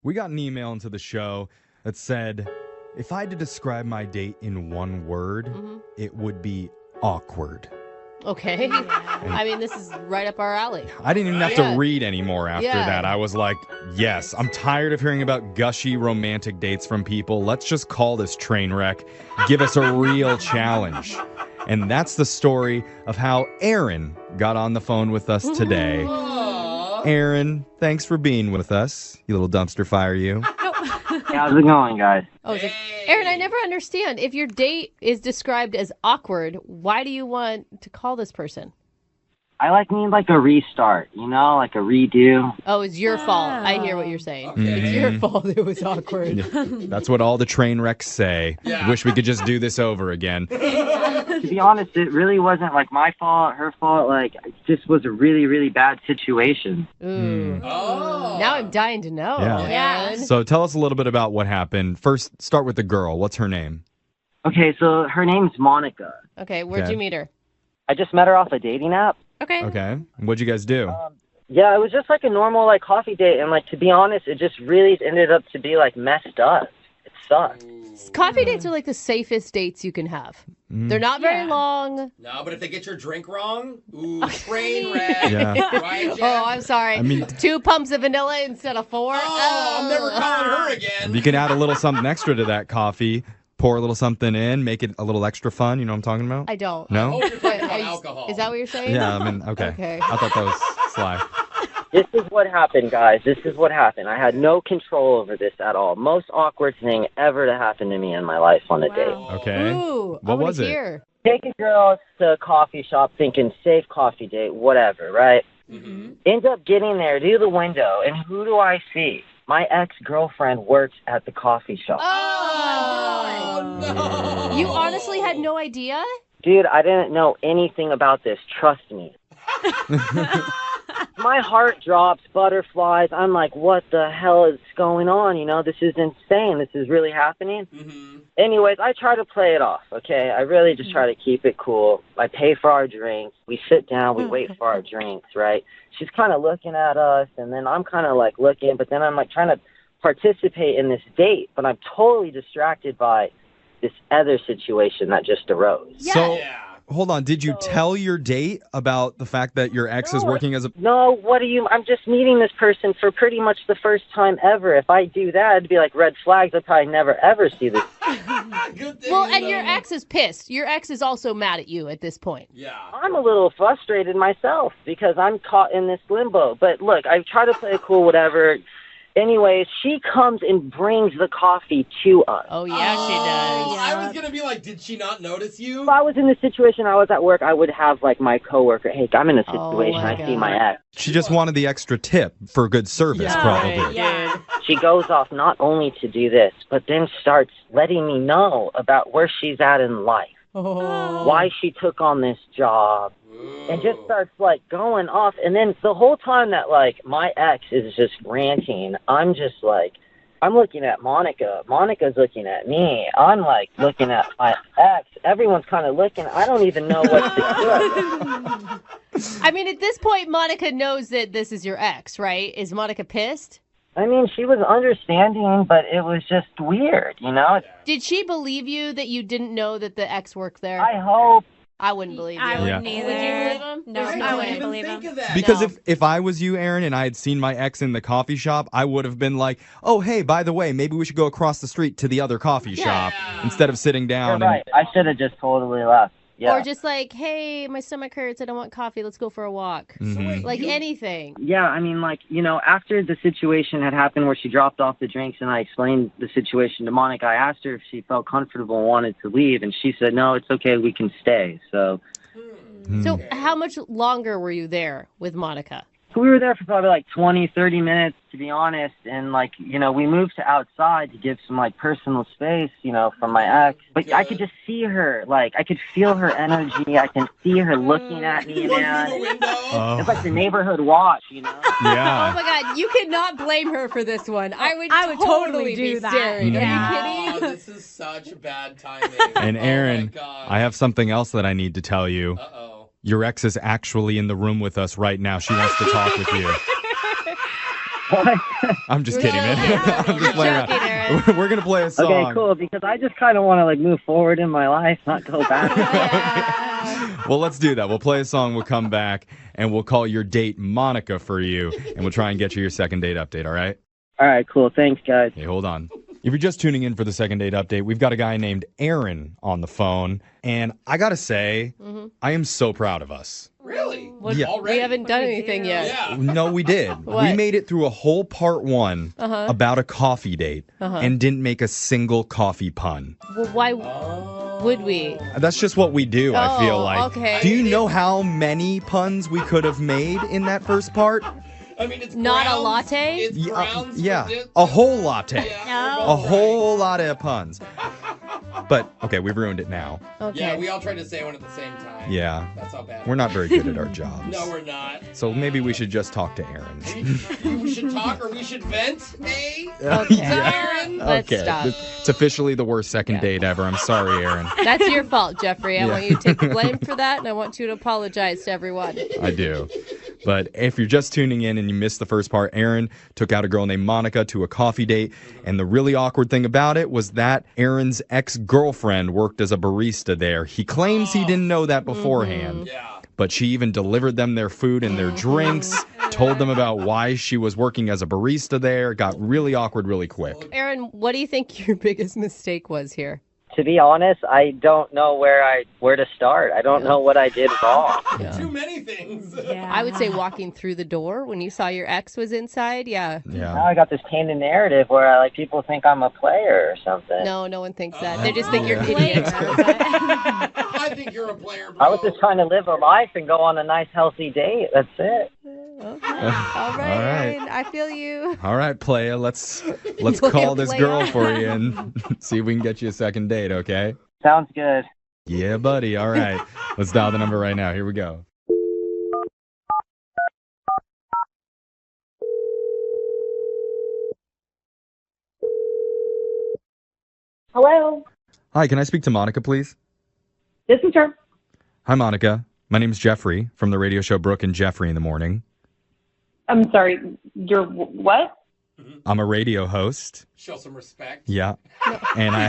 We got an email into the show that said, if I had to describe my date in one word, it would be awkward. Okay. I mean, this is right up our alley. I didn't even have to read anymore after that. I was like, yes, I'm tired of hearing about gushy romantic dates from people. Let's just call this train wreck. Give us a real challenge. And that's the story of how Aaron got on the phone with us today. Aaron, thanks for being with us, you little dumpster fire, you. How's it going, guys? Oh, Aaron, I never understand. If your date is described as awkward, why do you want to call this person? I need like a restart, like a redo. Oh, it's your fault. I hear what you're saying. Okay. It's your fault it was awkward. That's what all the train wrecks say. Yeah. Wish we could just do this over again. To be honest, it really wasn't like my fault, her fault. Like, it just was a really, really bad situation. Oh. Now I'm dying to know. Yeah. So tell us a little bit about what happened. First, start with the girl. What's her name? Okay, so her name's Monica. Okay, where'd you meet her? I just met her off a dating app. Okay. What'd you guys do? Yeah, it was just like a normal coffee date, and to be honest, it just really ended up to be messed up. It sucked. Coffee dates are like the safest dates you can have. They're not very long. No, but if they get your drink wrong, train wreck. Yeah. Right, oh, I'm sorry. 2 pumps of vanilla instead of 4. I'm never calling her again. You can add a little something extra to that coffee. Pour a little something in, make it a little extra fun. You know what I'm talking about? I don't. No? I hope you're talking about alcohol. Is that what you're saying? Yeah, okay. I thought that was sly. This is what happened, guys. This is what happened. I had no control over this at all. Most awkward thing ever to happen to me in my life on a date. Okay. Ooh, what was it? Take a girl to a coffee shop thinking safe coffee date, whatever, right? End up getting there, do the window, and who do I see? My ex-girlfriend works at the coffee shop. Oh, no. You honestly had no idea? Dude, I didn't know anything about this. Trust me. My heart drops, butterflies. I'm like, what the hell is going on? This is insane. This is really happening. Anyways, I try to play it off, okay? I really just try to keep it cool. I pay for our drinks. We sit down. We wait for our drinks, right? She's kind of looking at us, and then I'm kind of looking, but then I'm trying to participate in this date, but I'm totally distracted by this other situation that just arose. So, hold on. Did you tell your date about the fact that your ex is working as a... No, I'm just meeting this person for pretty much the first time ever. If I do that, it'd be like red flags. I'd probably never, ever see this. Well, and your ex is pissed. Your ex is also mad at you at this point. Yeah. I'm a little frustrated myself because I'm caught in this limbo. But look, I try to play it cool, whatever. Anyways, she comes and brings the coffee to us. Oh, yeah, she does. I was going to be like, did she not notice you? If I was in this situation, I was at work, I would have my coworker, hey, I'm in a situation, I see my ex. She just wanted the extra tip for good service, probably. Yeah. She goes off not only to do this, but then starts letting me know about where she's at in life. Why she took on this job. And just starts going off, and then the whole time that my ex is just ranting, I'm just I'm looking at Monica. Monica's looking at me. I'm looking at my ex. Everyone's kind of looking. I don't even know what to do. I mean, at this point, Monica knows that this is your ex, right? Is Monica pissed? I mean, she was understanding, but it was just weird, Did she believe you that you didn't know that the ex worked there? I hope. I wouldn't believe you. I wouldn't either. Would you believe him? No, I wouldn't believe him. Because if I was you, Aaron, and I had seen my ex in the coffee shop, I would have been like, oh, hey, by the way, maybe we should go across the street to the other coffee shop instead of sitting down. You're right. I should have just totally left. Yeah. Or just hey, my stomach hurts. I don't want coffee. Let's go for a walk. Anything. Yeah, I mean, after the situation had happened where she dropped off the drinks and I explained the situation to Monica, I asked her if she felt comfortable and wanted to leave, and she said, no, it's okay, we can stay. So how much longer were you there with Monica? we were there for probably 20, 30 minutes, to be honest. And we moved to outside to give some personal space, from my ex. But I could just see her, I could feel her energy. I can see her looking at me, man. It's like the neighborhood watch, Yeah. Oh my God, you cannot blame her for this one. I would totally do that. Staring. Yeah. Are you kidding? This is such bad timing. And Aaron, I have something else that I need to tell you. Uh-oh. Your ex is actually in the room with us right now. She wants to talk with you. What? I'm just kidding, man. I'm just playing Joking, around. Aaron. We're gonna play a song. Okay, cool. Because I just kind of want to like move forward in my life, not go back. Well, let's do that. We'll play a song, we'll come back, and we'll call your date Monica for you, and we'll try and get you your second date update, all right? All right, cool. Thanks, guys. Hey, hold on. If you're just tuning in for the second date update, we've got a guy named Aaron on the phone, and I gotta say, I am so proud of us. Really? Yeah. Already? We haven't done anything yet. Yeah. No, we did. What? We made it through a whole part one about a coffee date and didn't make a single coffee pun. Well, why would we? That's just what we do, I feel Oh, like. okay. Do you know how many puns we could have made in that first part? I mean, it's Not a Browns. latte? It's Browns. Yeah, for a whole latte. Yeah. A whole lot of puns. But, okay, we've ruined it now. Okay. Yeah, we all tried to say one at the same time. Yeah. That's how bad. We're not very good at our jobs. No, we're not. So maybe we should just talk to Aaron. We should talk or we should vent, hey? Okay. Aaron? Let's Okay. stop. It's officially the worst second date ever. I'm sorry, Aaron. That's your fault, Jeffrey. I Yeah. want you to take the blame for that, and I want you to apologize to everyone. I do. But if you're just tuning in and you missed the first part, Aaron took out a girl named Monica to a coffee date. And the really awkward thing about it was that Aaron's ex-girlfriend worked as a barista there. He claims he didn't know that beforehand. Yeah. But she even delivered them their food and their drinks, told them about why she was working as a barista there. It got really awkward really quick. Aaron, what do you think your biggest mistake was here? To be honest, I don't know where to start. I don't know what I did wrong. Too many things. I would say walking through the door when you saw your ex was inside. Yeah. Yeah. Now I got this tainted narrative where people think I'm a player or something. No, no one thinks that. They just think you're an idiot. I think you're a player, bro. I was just trying to live a life and go on a nice, healthy date. That's it. All right. I feel you. All right, playa, let's Playa, call this playa. girl for you and see if we can get you a second date, okay? Sounds good. Yeah, buddy. All right. Let's dial the number right now. Here we go. Hello, Hi, can I speak to Monica, please? this is her. Hi, Monica. My name's Jeffrey from the radio show Brooke and Jeffrey in the Morning. I'm sorry, you're what? I'm a radio host. Show some respect. Yeah. And I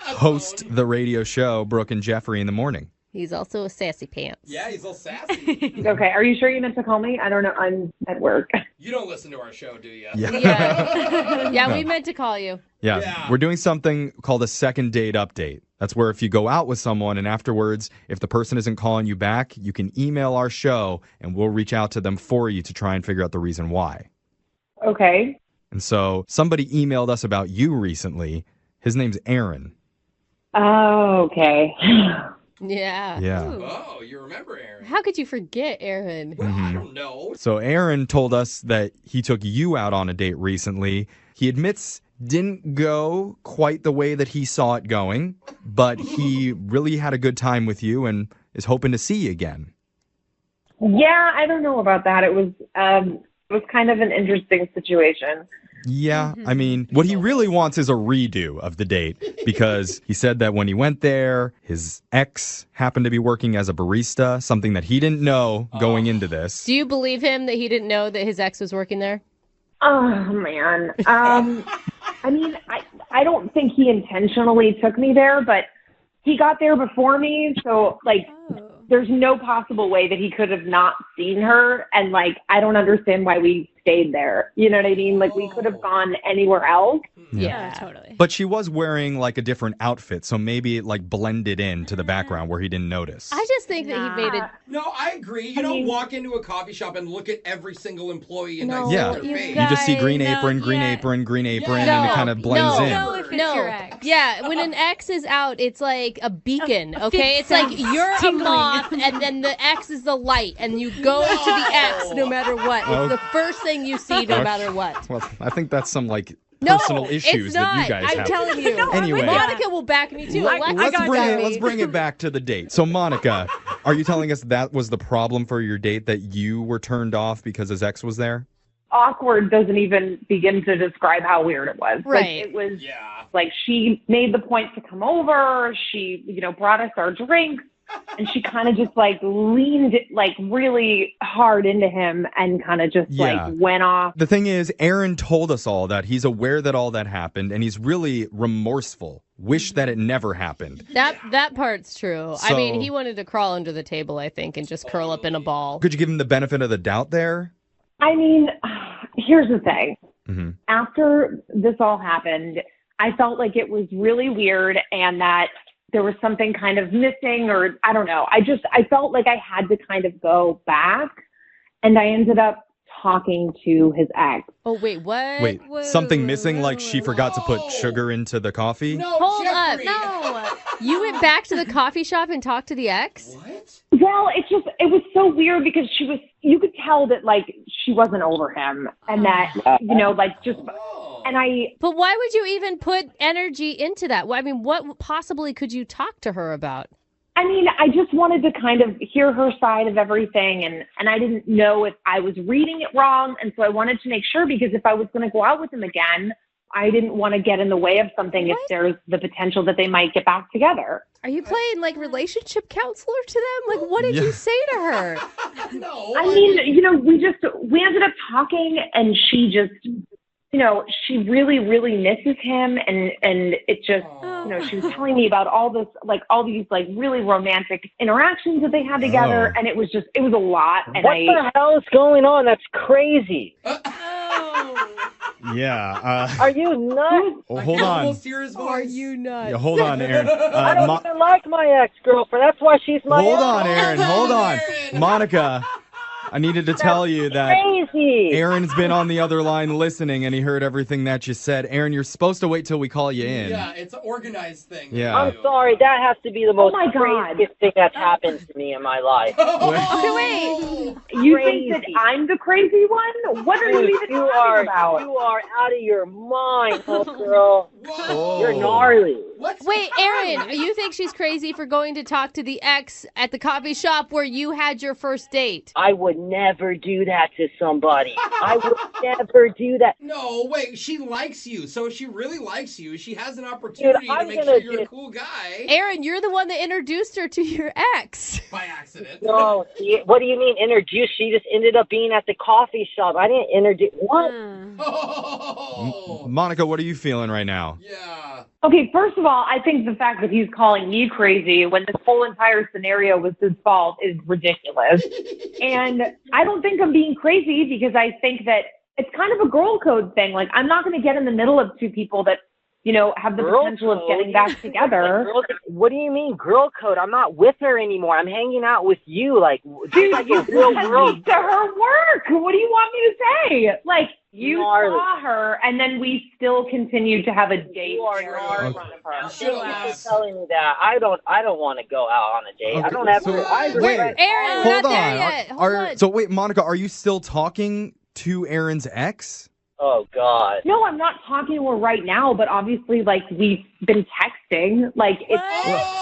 host the radio show Brooke and Jeffrey in the Morning. He's also a sassy pants. Yeah, he's all sassy. Okay, are you sure you meant to call me? I don't know, I'm at work. You don't listen to our show, do you? Yeah. Yeah, we meant to call you. Yeah. We're doing something called a second date update. That's where if you go out with someone and afterwards, if the person isn't calling you back, you can email our show and we'll reach out to them for you to try and figure out the reason why. Okay. And so somebody emailed us about you recently. His name's Aaron. Oh, okay. Yeah. Yeah. Ooh. Oh, you remember Aaron? How could you forget Aaron? Well, I don't know. So Aaron told us that he took you out on a date recently. He admits didn't go quite the way that he saw it going, but he really had a good time with you and is hoping to see you again. Yeah, I don't know about that. It was kind of an interesting situation. Yeah, I mean, what he really wants is a redo of the date because he said that when he went there, his ex happened to be working as a barista, something that he didn't know going into this. Do you believe him that he didn't know that his ex was working there? Oh, man. I mean, I don't think he intentionally took me there, but he got there before me, so, there's no possible way that he could have not seen her, and, I don't understand why we stayed there. You know what I mean? We could have gone anywhere else. Yeah, totally. But she was wearing a different outfit, so maybe it blended into the background where he didn't notice. I just think that he made it. No, I agree. You don't walk into a coffee shop and look at every single employee and No, dissect Yeah. their you face. You just see green No, apron, green yeah. apron, green apron, No, and it kind of blends in. No, if it's your ex. Yeah, when an ex is out, it's like a beacon, A okay? It's like fixed you're a tingling. moth, and then the ex is the light, and you go to the ex no matter what. It's the first thing you see no matter what. Well, I think that's some No, personal issues it's that not. you guys I'm have. telling you. Anyway. Monica will back me too. Let's bring it back to the date. So Monica, are you telling us that was the problem for your date, that you were turned off because his ex was there? Awkward doesn't even begin to describe how weird it was. Right. It was Yeah. she made the point to come over. She, brought us our drinks. And she kind of just like leaned like really hard into him and kind of just like went off. The thing is, Aaron told us all that he's aware that all that happened and he's really remorseful. Wish that it never happened. That part's true. So, I mean, he wanted to crawl under the table, I think, and just curl up in a ball. Could you give him the benefit of the doubt there? I mean, here's the thing. Mm-hmm. After this all happened, I felt like it was really weird and that there was something kind of missing, or I don't know. I felt like I had to kind of go back, and I ended up talking to his ex. Oh, wait, what? Wait, something missing, like she forgot to put sugar into the coffee? No, Hold Jeffrey. up, no. You went back to the coffee shop and talked to the ex? What? Well, it was so weird because you could tell that like she wasn't over him and that, like just, and But why would you even put energy into that? I mean, what possibly could you talk to her about? I mean, I just wanted to kind of hear her side of everything, and I didn't know if I was reading it wrong, and so I wanted to make sure, because if I was going to go out with him again, I didn't want to get in the way of something if there's the potential that they might get back together. Are you playing like relationship counselor to them? Like, what did you say to her? No. I mean, we ended up talking, and she just, she really, really misses him, and it just, she was telling me about all these like really romantic interactions that they had together, and it was a lot. And what the hell is going on? That's crazy. Yeah. Are you nuts? Oh, hold on. Are you nuts? Yeah, hold on, Aaron. I don't even like my ex-girlfriend. That's why she's my Hold on, Aaron. Hold on. Monica, I needed to tell you that crazy. Aaron's been on the other line listening, and he heard everything that you said. Aaron, you're supposed to wait till we call you in. Yeah, it's an organized thing. Yeah. I'm sorry. That has to be the most my God. craziest thing that's happened to me in my life. Okay, wait. You think that I'm the crazy one? What are you even talking about? You are out of your mind, girl. Whoa. You're gnarly. Wait, Aaron, you think she's crazy for going to talk to the ex at the coffee shop where you had your first date? I would never do that to somebody. I would never do that. No, wait. She likes you. So if she really likes you, she has an opportunity to make sure you're a cool guy. Aaron, you're the one that introduced her to your ex. By accident. No, what do you mean introduce? She just ended up being at the coffee shop. I didn't introduce. What? Oh. Monica, what are you feeling right now? Yeah. Okay, first of all, I think the fact that he's calling me crazy when this whole entire scenario was his fault is ridiculous. And I don't think I'm being crazy because I think that it's kind of a girl code thing. Like, I'm not going to get in the middle of two people that, have the Girl potential of code? getting back together. What do you mean girl code? I'm not with her anymore. I'm hanging out with you. Like, Dude, like you a real sent girl. me to her work. What do you want me to say? Like, you Gnarly. saw her, and then we still continued to have a date You are there gnarly. in front of her. You're telling me that. I don't want to go out on a date. Okay, I don't have so- to. I wait. regret Aaron, all we're Hold not there on. yet. Hold on. So wait, Monica, are you still talking to Aaron's ex? Oh, God. No, I'm not talking to her right now, but obviously, like, we've been texting. Like, it's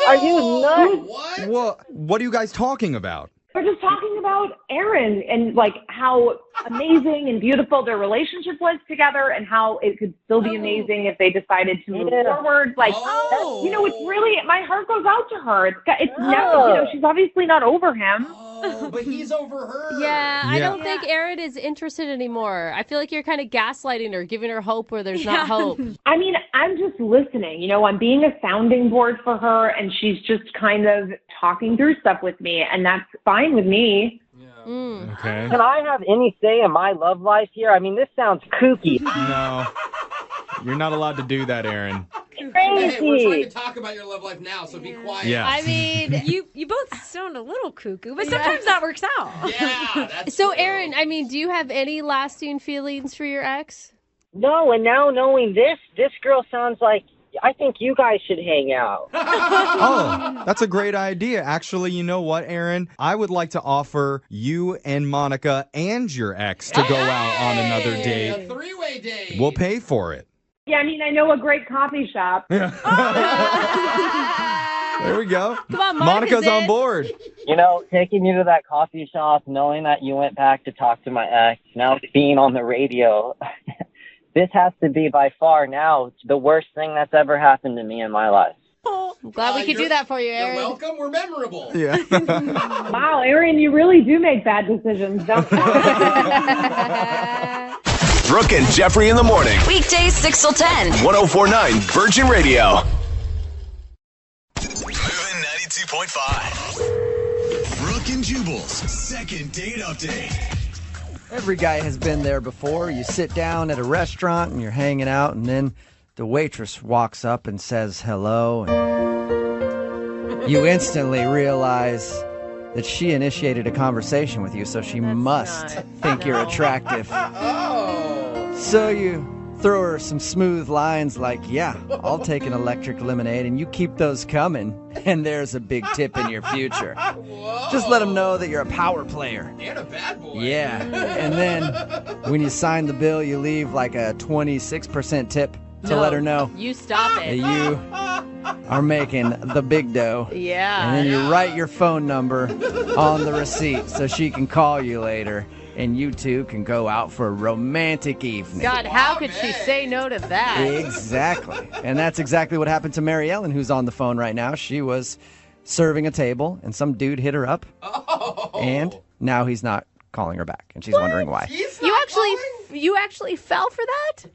Are you nuts? What? Well, what are you guys talking about? we're just talking about Aaron and, like, how amazing and beautiful their relationship was together and how it could still be amazing if they decided to move forward. Like, it's really, my heart goes out to her. It's never, she's obviously not over him. Oh, but he's over her. Yeah, I don't think Aaron is interested anymore. I feel like you're kind of gaslighting her, giving her hope where there's not hope. I mean, I'm just listening. I'm being a sounding board for her, and she's just kind of talking through stuff with me, and that's fine with me. Yeah. Okay. Can I have any say in my love life here? I mean, this sounds kooky. No. You're not allowed to do that, Aaron. Hey, we're trying to talk about your love life now, so be quiet. Yeah. I mean, You both sound a little cuckoo, but sometimes that works out. Yeah, that's so true. Aaron, I mean, do you have any lasting feelings for your ex? No, and now knowing this girl sounds like, I think you guys should hang out. Oh, that's a great idea. Actually, you know what, Aaron? I would like to offer you and Monica and your ex to go out on another A date. three-way date. We'll pay for it. Yeah, I mean, I know a great coffee shop. There we go. Come on, Monica's on board. Taking you to that coffee shop, knowing that you went back to talk to my ex, now being on the radio, this has to be by far now the worst thing that's ever happened to me in my life. Oh, I'm glad we could do that for you, Aaron. You're welcome. We're memorable. Yeah. Wow, Aaron, you really do make bad decisions, don't you? Brooke and Jeffrey in the morning. Weekdays 6 till 10. 104.9 Virgin Radio. Moving 92.5. Brooke and Jubal's second date update. Every guy has been there before. You sit down at a restaurant and you're hanging out, and then the waitress walks up and says hello. And you instantly realize that she initiated a conversation with you, so she must think you're attractive. So you throw her some smooth lines like, yeah, I'll take an electric lemonade, and you keep those coming, and there's a big tip in your future. Just let them know that you're a power player. And a bad boy. Yeah. And then when you sign the bill, you leave like a 26% tip to let her know You stop that it. you are making the big dough. Yeah. And then you write your phone number on the receipt so she can call you later, and you two can go out for a romantic evening. God, how could she say no to that? Exactly. And that's exactly what happened to Mary Ellen, who's on the phone right now. She was serving a table, and some dude hit her up, and now he's not calling her back, and she's wondering why. You actually fell for that?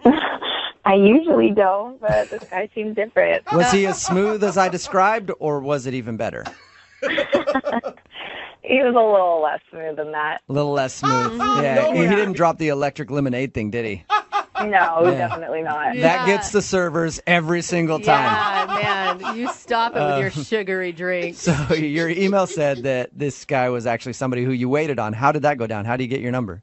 I usually don't, but this guy seems different. Was he as smooth as I described, or was it even better? He was a little less smooth than that. A little less smooth. Yeah, he didn't drop the electric lemonade thing, did he? No, definitely not. That gets the servers every single time. Yeah, man. You stop it with your sugary drink. So your email said that this guy was actually somebody who you waited on. How did that go down? How do you get your number?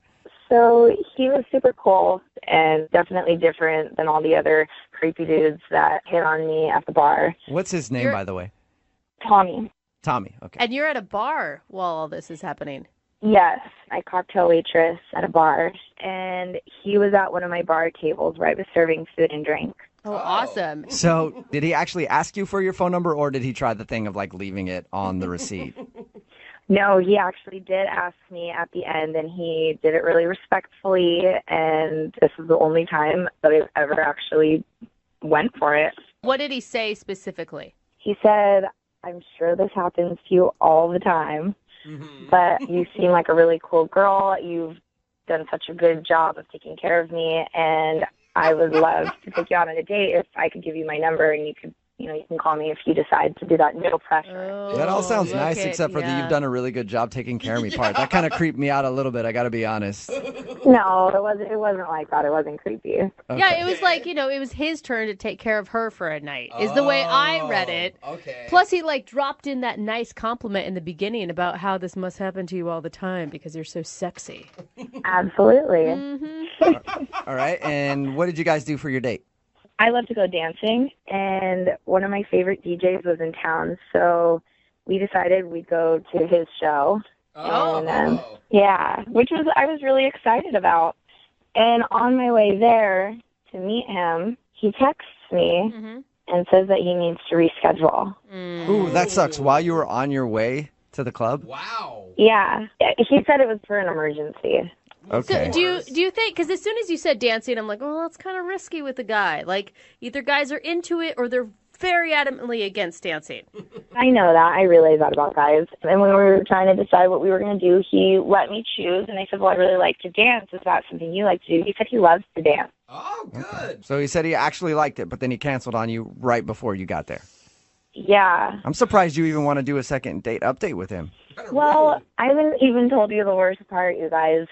So he was super cool and definitely different than all the other creepy dudes that hit on me at the bar. What's his name, by the way? Tommy. Tommy, okay. And you're at a bar while all this is happening. Yes, I cocktail waitress at a bar, and he was at one of my bar tables where I was serving food and drink. Oh, awesome. So did he actually ask you for your phone number, or did he try the thing of like leaving it on the receipt? No, he actually did ask me at the end, and he did it really respectfully, and this is the only time that I've ever actually went for it. What did he say specifically? He said, I'm sure this happens to you all the time, but you seem like a really cool girl. You've done such a good job of taking care of me, and I would love to take you out on a date if I could give you my number, and you could, you can call me if you decide to do that. No pressure. Oh, That all sounds nice, except for the you've done a really good job taking care of me part. That kind of creeped me out a little bit, I got to be honest. No, it wasn't like that. It wasn't creepy. Okay. Yeah, it was like, it was his turn to take care of her for a night, is the way I read it. Okay. Plus, he dropped in that nice compliment in the beginning about how this must happen to you all the time because you're so sexy. Absolutely. All right, and what did you guys do for your date? I love to go dancing, and one of my favorite DJs was in town, so we decided we'd go to his show. Which I was really excited about. And on my way there to meet him, he texts me and says that he needs to reschedule. Ooh, that sucks. While you were on your way to the club? Wow. Yeah. He said it was for an emergency. Okay. So do you think, because as soon as you said dancing, I'm like, well, that's kind of risky with the guy. Like, either guys are into it or they're very adamantly against dancing. I know that. I realize that about guys. And when we were trying to decide what we were going to do, he let me choose. And I said, well, I really like to dance. Is that something you like to do? He said he loves to dance. Oh, good. Okay. So he said he actually liked it, but then he canceled on you right before you got there. Yeah. I'm surprised you even want to do a second date update with him. Well, I haven't even told you the worst part, you guys.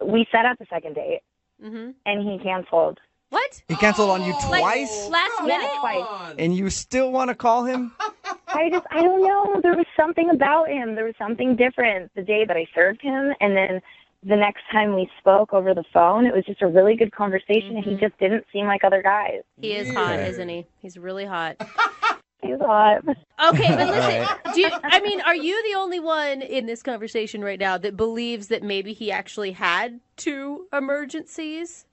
We set up a second date, and he canceled. What? He canceled on you twice? Last minute? Yeah, twice. And you still want to call him? I don't know. There was something about him. There was something different the day that I served him, and then the next time we spoke over the phone, it was just a really good conversation, and he just didn't seem like other guys. He is hot, isn't he? He's really hot. He's hot. Okay, but listen, are you the only one in this conversation right now that believes that maybe he actually had two emergencies?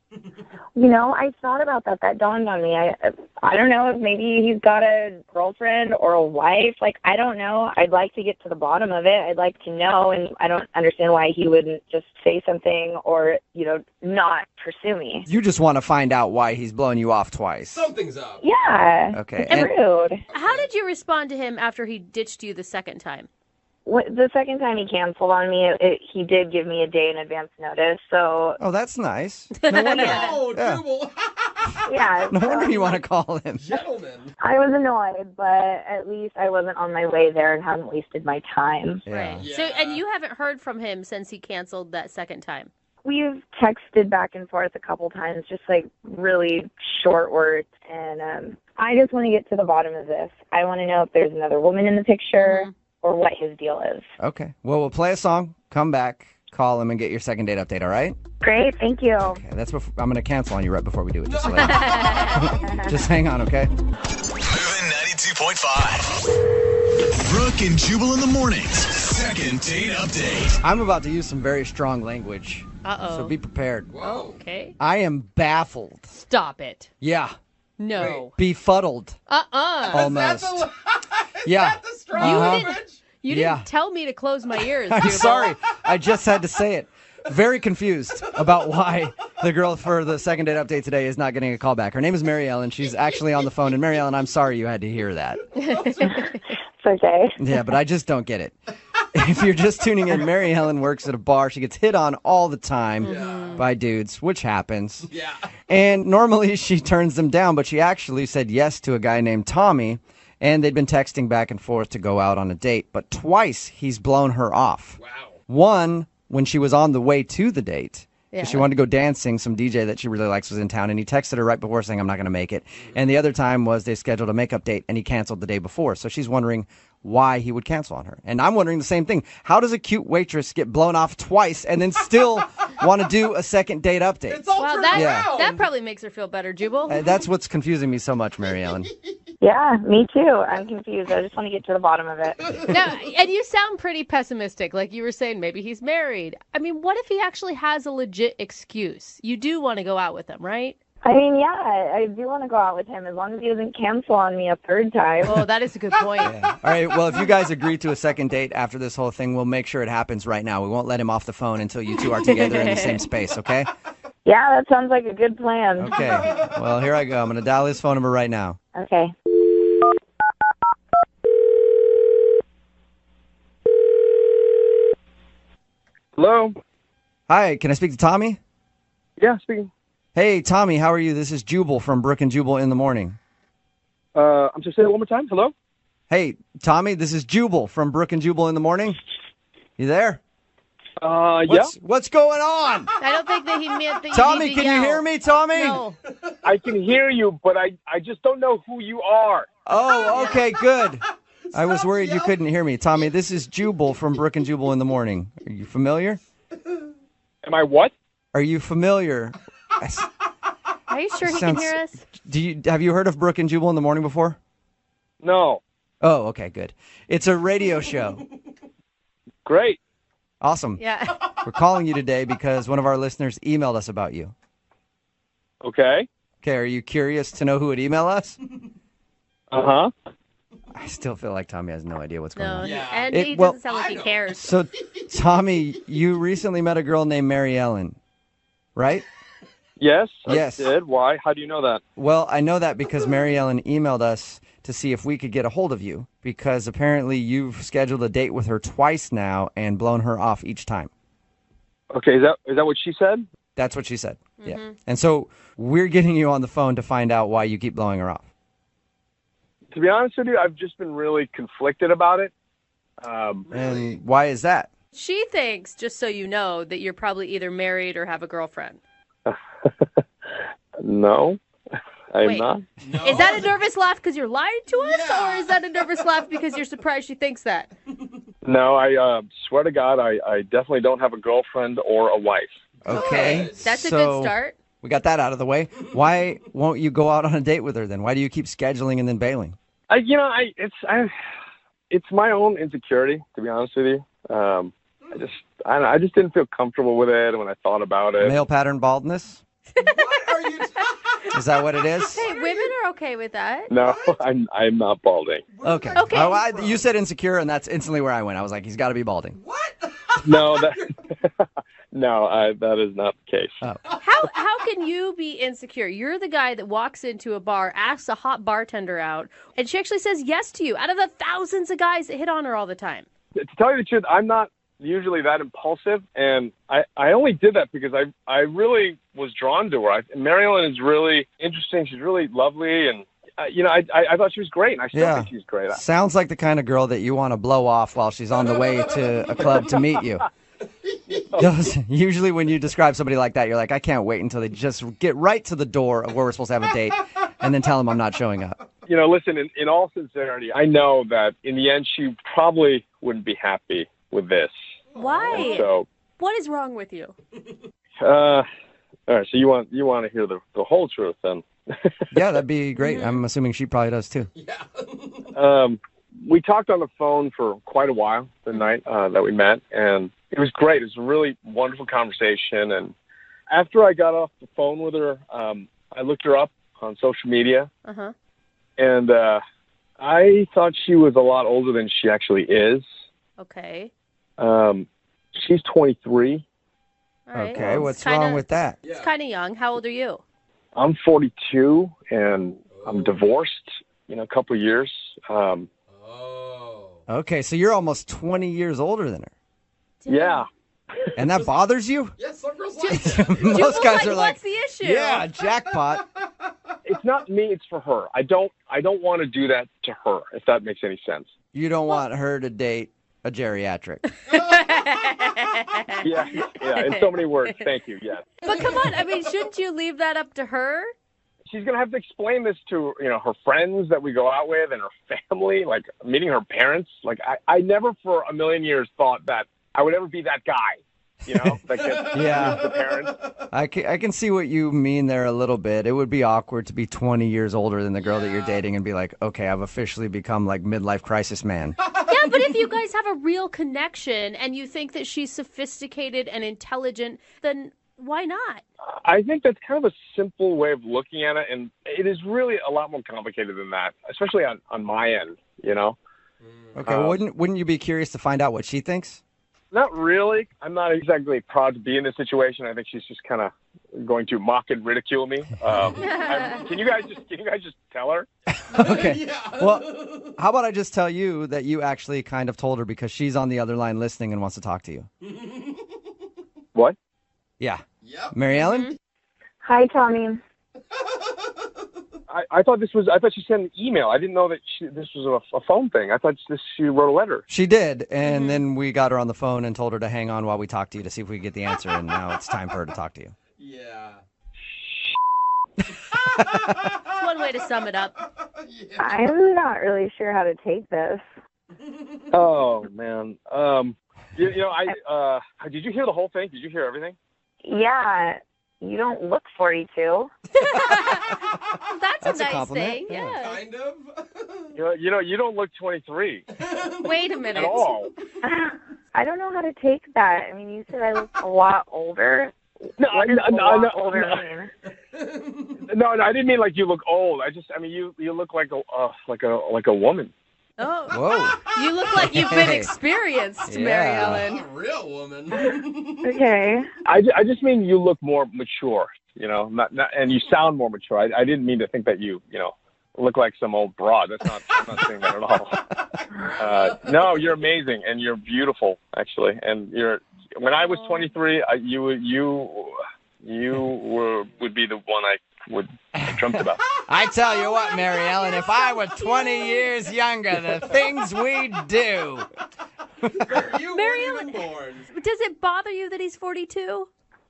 You know, I thought about that. That dawned on me. I don't know if maybe he's got a girlfriend or a wife. Like, I don't know. I'd like to get to the bottom of it. I'd like to know, and I don't understand why he wouldn't just say something or, not pursue me. You just want to find out why he's blown you off twice. Something's up. Yeah. Okay. It's rude. How did you respond to him after he ditched you the second time? The second time he canceled on me, he did give me a day in advance notice. So. Oh, that's nice. No wonder. Jubal. Yeah. No wonder you want to call him. Gentlemen. I was annoyed, but at least I wasn't on my way there and hadn't wasted my time. Yeah. Right. So, and you haven't heard from him since he canceled that second time? We've texted back and forth a couple times, just like really short words. And I just want to get to the bottom of this. I want to know if there's another woman in the picture or what his deal is. Okay. Well, we'll play a song, come back, call him, and get your second date update, all right? Great. Thank you. Okay, I'm going to cancel on you right before we do it. Just, just hang on, okay? Moving 92.5. Brooke and Jubal in the mornings. Second date update. I'm about to use some very strong language. Uh-oh. So be prepared. Whoa. Okay. I am baffled. Stop it. Yeah. No. Befuddled. Almost. Yeah. That's the strong You didn't tell me to close my ears, I'm Jubal. sorry. I just had to say it. Very confused about why the girl for the second date update today is not getting a call back. Her name is Mary Ellen. She's actually on the phone. And Mary Ellen, I'm sorry you had to hear that. It's okay. Yeah, but I just don't get it. If you're just tuning in, Mary Ellen works at a bar. She gets hit on all the time by dudes, which happens. Yeah. And normally she turns them down, but she actually said yes to a guy named Tommy, and they'd been texting back and forth to go out on a date. But twice he's blown her off. Wow. One, when she was on the way to the date. Yeah. She wanted to go dancing. Some DJ that she really likes was in town, and he texted her right before saying, I'm not going to make it. And the other time was they scheduled a makeup date, and he canceled the day before. So she's wondering why he would cancel on her. And I'm wondering the same thing. How does a cute waitress get blown off twice and then still want to do a second date update? It's all turned around. That probably makes her feel better, Jubal. That's what's confusing me so much, Mary Ellen. Yeah, me too. I'm confused. I just want to get to the bottom of it. No, and you sound pretty pessimistic. Like you were saying, maybe he's married. I mean, what if he actually has a legit excuse? You do want to go out with him, right? I mean, yeah, I do want to go out with him as long as he doesn't cancel on me a third time. Oh, that is a good point. Yeah. All right, well, if you guys agree to a second date after this whole thing, we'll make sure it happens right now. We won't let him off the phone until you two are together in the same space, okay? Yeah, that sounds like a good plan. Okay. Well, here I go. I'm going to dial his phone number right now. Okay. Hello? Hi, can I speak to Tommy? Yeah, speaking. Hey, Tommy, how are you? This is Jubal from Brooke and Jubal in the morning. I'm just saying it one more time. Hello? Hey, Tommy, this is Jubal from Brooke and Jubal in the morning. You there? Yeah. What's going on? I don't think that he meant that you Tommy, need to can you yell. hear me, Tommy? No. I can hear you, but I just don't know who you are. Oh, okay, good. I was worried you couldn't hear me. Tommy, this is Jubal from Brooke and Jubal in the morning. Are you familiar? Am I what? Are you familiar? Are you sure he can hear us? Have you heard of Brooke and Jubal in the morning before? No. Oh, okay, good. It's a radio show. Great. Awesome. Yeah. We're calling you today because one of our listeners emailed us about you. Okay. Okay, are you curious to know who would email us? Uh-huh. I still feel like Tommy has no idea what's going on. Yeah. And he doesn't sound like he cares. So, Tommy, you recently met a girl named Mary Ellen, right? Yes, Yes. I did. Why? How do you know that? Well, I know that because Mary Ellen emailed us to see if we could get a hold of you because apparently you've scheduled a date with her twice now and blown her off each time. Okay, is that what she said? That's what she said. Yeah. And so we're getting you on the phone to find out why you keep blowing her off. To be honest with you, I've just been really conflicted about it. And why is that? She thinks, just so you know, that you're probably either married or have a girlfriend. No, I'm Wait. not. No. Is that a nervous laugh because you're lying to us, or is that a nervous laugh because you're surprised she thinks that? No, I swear to God, I definitely don't have a girlfriend or a wife. Okay. That's a so good start. We got that out of the way. Why won't you go out on a date with her then? Why do you keep scheduling and then bailing? It's my own insecurity, to be honest with you. I just didn't feel comfortable with it when I thought about it. Male pattern baldness? What are you Is that what it is? Hey, women are okay with that. No, I'm not balding. Okay. Okay. Oh, you said insecure, and that's instantly where I went. I was like, he's got to be balding. What? No, that is not the case. Oh. How can you be insecure? You're the guy that walks into a bar, asks a hot bartender out, and she actually says yes to you out of the thousands of guys that hit on her all the time. To tell you the truth, I'm not usually that impulsive, and I only did that because I really was drawn to her. Mary Ellen is really interesting. She's really lovely, and I thought she was great, and I still think she's great. Sounds like the kind of girl that you want to blow off while she's on the way to a club to meet you. Usually when you describe somebody like that, you're like, I can't wait until they just get right to the door of where we're supposed to have a date and then tell them I'm not showing up. Listen, in all sincerity, I know that in the end she probably wouldn't be happy with this. Why? So, what is wrong with you? all right, so you want to hear the whole truth then? Yeah, that'd be great. I'm assuming she probably does too. Yeah. We talked on the phone for quite a while the night that we met, and it was great. It was a really wonderful conversation. And after I got off the phone with her, I looked her up on social media, and I thought she was a lot older than she actually is. Okay. She's 23. All right. Okay, what's wrong with that? It's kind of young. How old are you? I'm 42, and I'm divorced, a couple of years. Okay, so you're almost 20 years older than her. Yeah. And that bothers you? Yes, some girls like that. Most guys are like, what's the issue? yeah, jackpot. It's not me, it's for her. I don't want to do that to her, if that makes any sense. You don't want her to date a geriatric. Yeah, in so many words. Thank you, yes. But come on, I mean, shouldn't you leave that up to her? She's going to have to explain this to, her friends that we go out with and her family, like meeting her parents. Like, I never for a million years thought that I would ever be that guy, that gets the parents. I can see what you mean there a little bit. It would be awkward to be 20 years older than the girl that you're dating and be like, okay, I've officially become like midlife crisis man. Yeah, but if you guys have a real connection and you think that she's sophisticated and intelligent, then why not? I think that's kind of a simple way of looking at it, and it is really a lot more complicated than that, especially on my end, Okay, wouldn't you be curious to find out what she thinks? Not really. I'm not exactly proud to be in this situation. I think she's just kind of going to mock and ridicule me. Can you guys just tell her? Okay. Yeah. Well, how about I just tell you that you actually kind of told her because she's on the other line listening and wants to talk to you. What? Yeah. Yep. Mary Ellen? Hi, Tommy. I thought she sent an email. I didn't know that this was a phone thing. I thought she wrote a letter. She did, and then we got her on the phone and told her to hang on while we talked to you to see if we could get the answer, and now it's time for her to talk to you. Yeah. One way to sum it up. Yeah. I'm not really sure how to take this. Oh man. Did you hear the whole thing? Did you hear everything? Yeah, you don't look 42. That's a nice compliment. thing. Yeah. Kind of. You don't look 23 Wait a minute. at all. I don't know how to take that. I mean, you said I look a lot older. No, What does a lot older mean? No, I didn't mean like you look old. You look like a woman. Oh, Whoa. you look like you've been experienced, Mary Yeah. Ellen. A real woman. Okay. I just mean you look more mature, and you sound more mature. I didn't mean to think that you look like some old broad. I'm not saying that at all. No, you're amazing and you're beautiful, actually. And when I was 23, you would be the one I would have dreamt about. I tell you what, Mary Ellen, if I were 20 years younger, the things we'd do. You Mary weren't Ellen, even born. does it bother you that he's 42?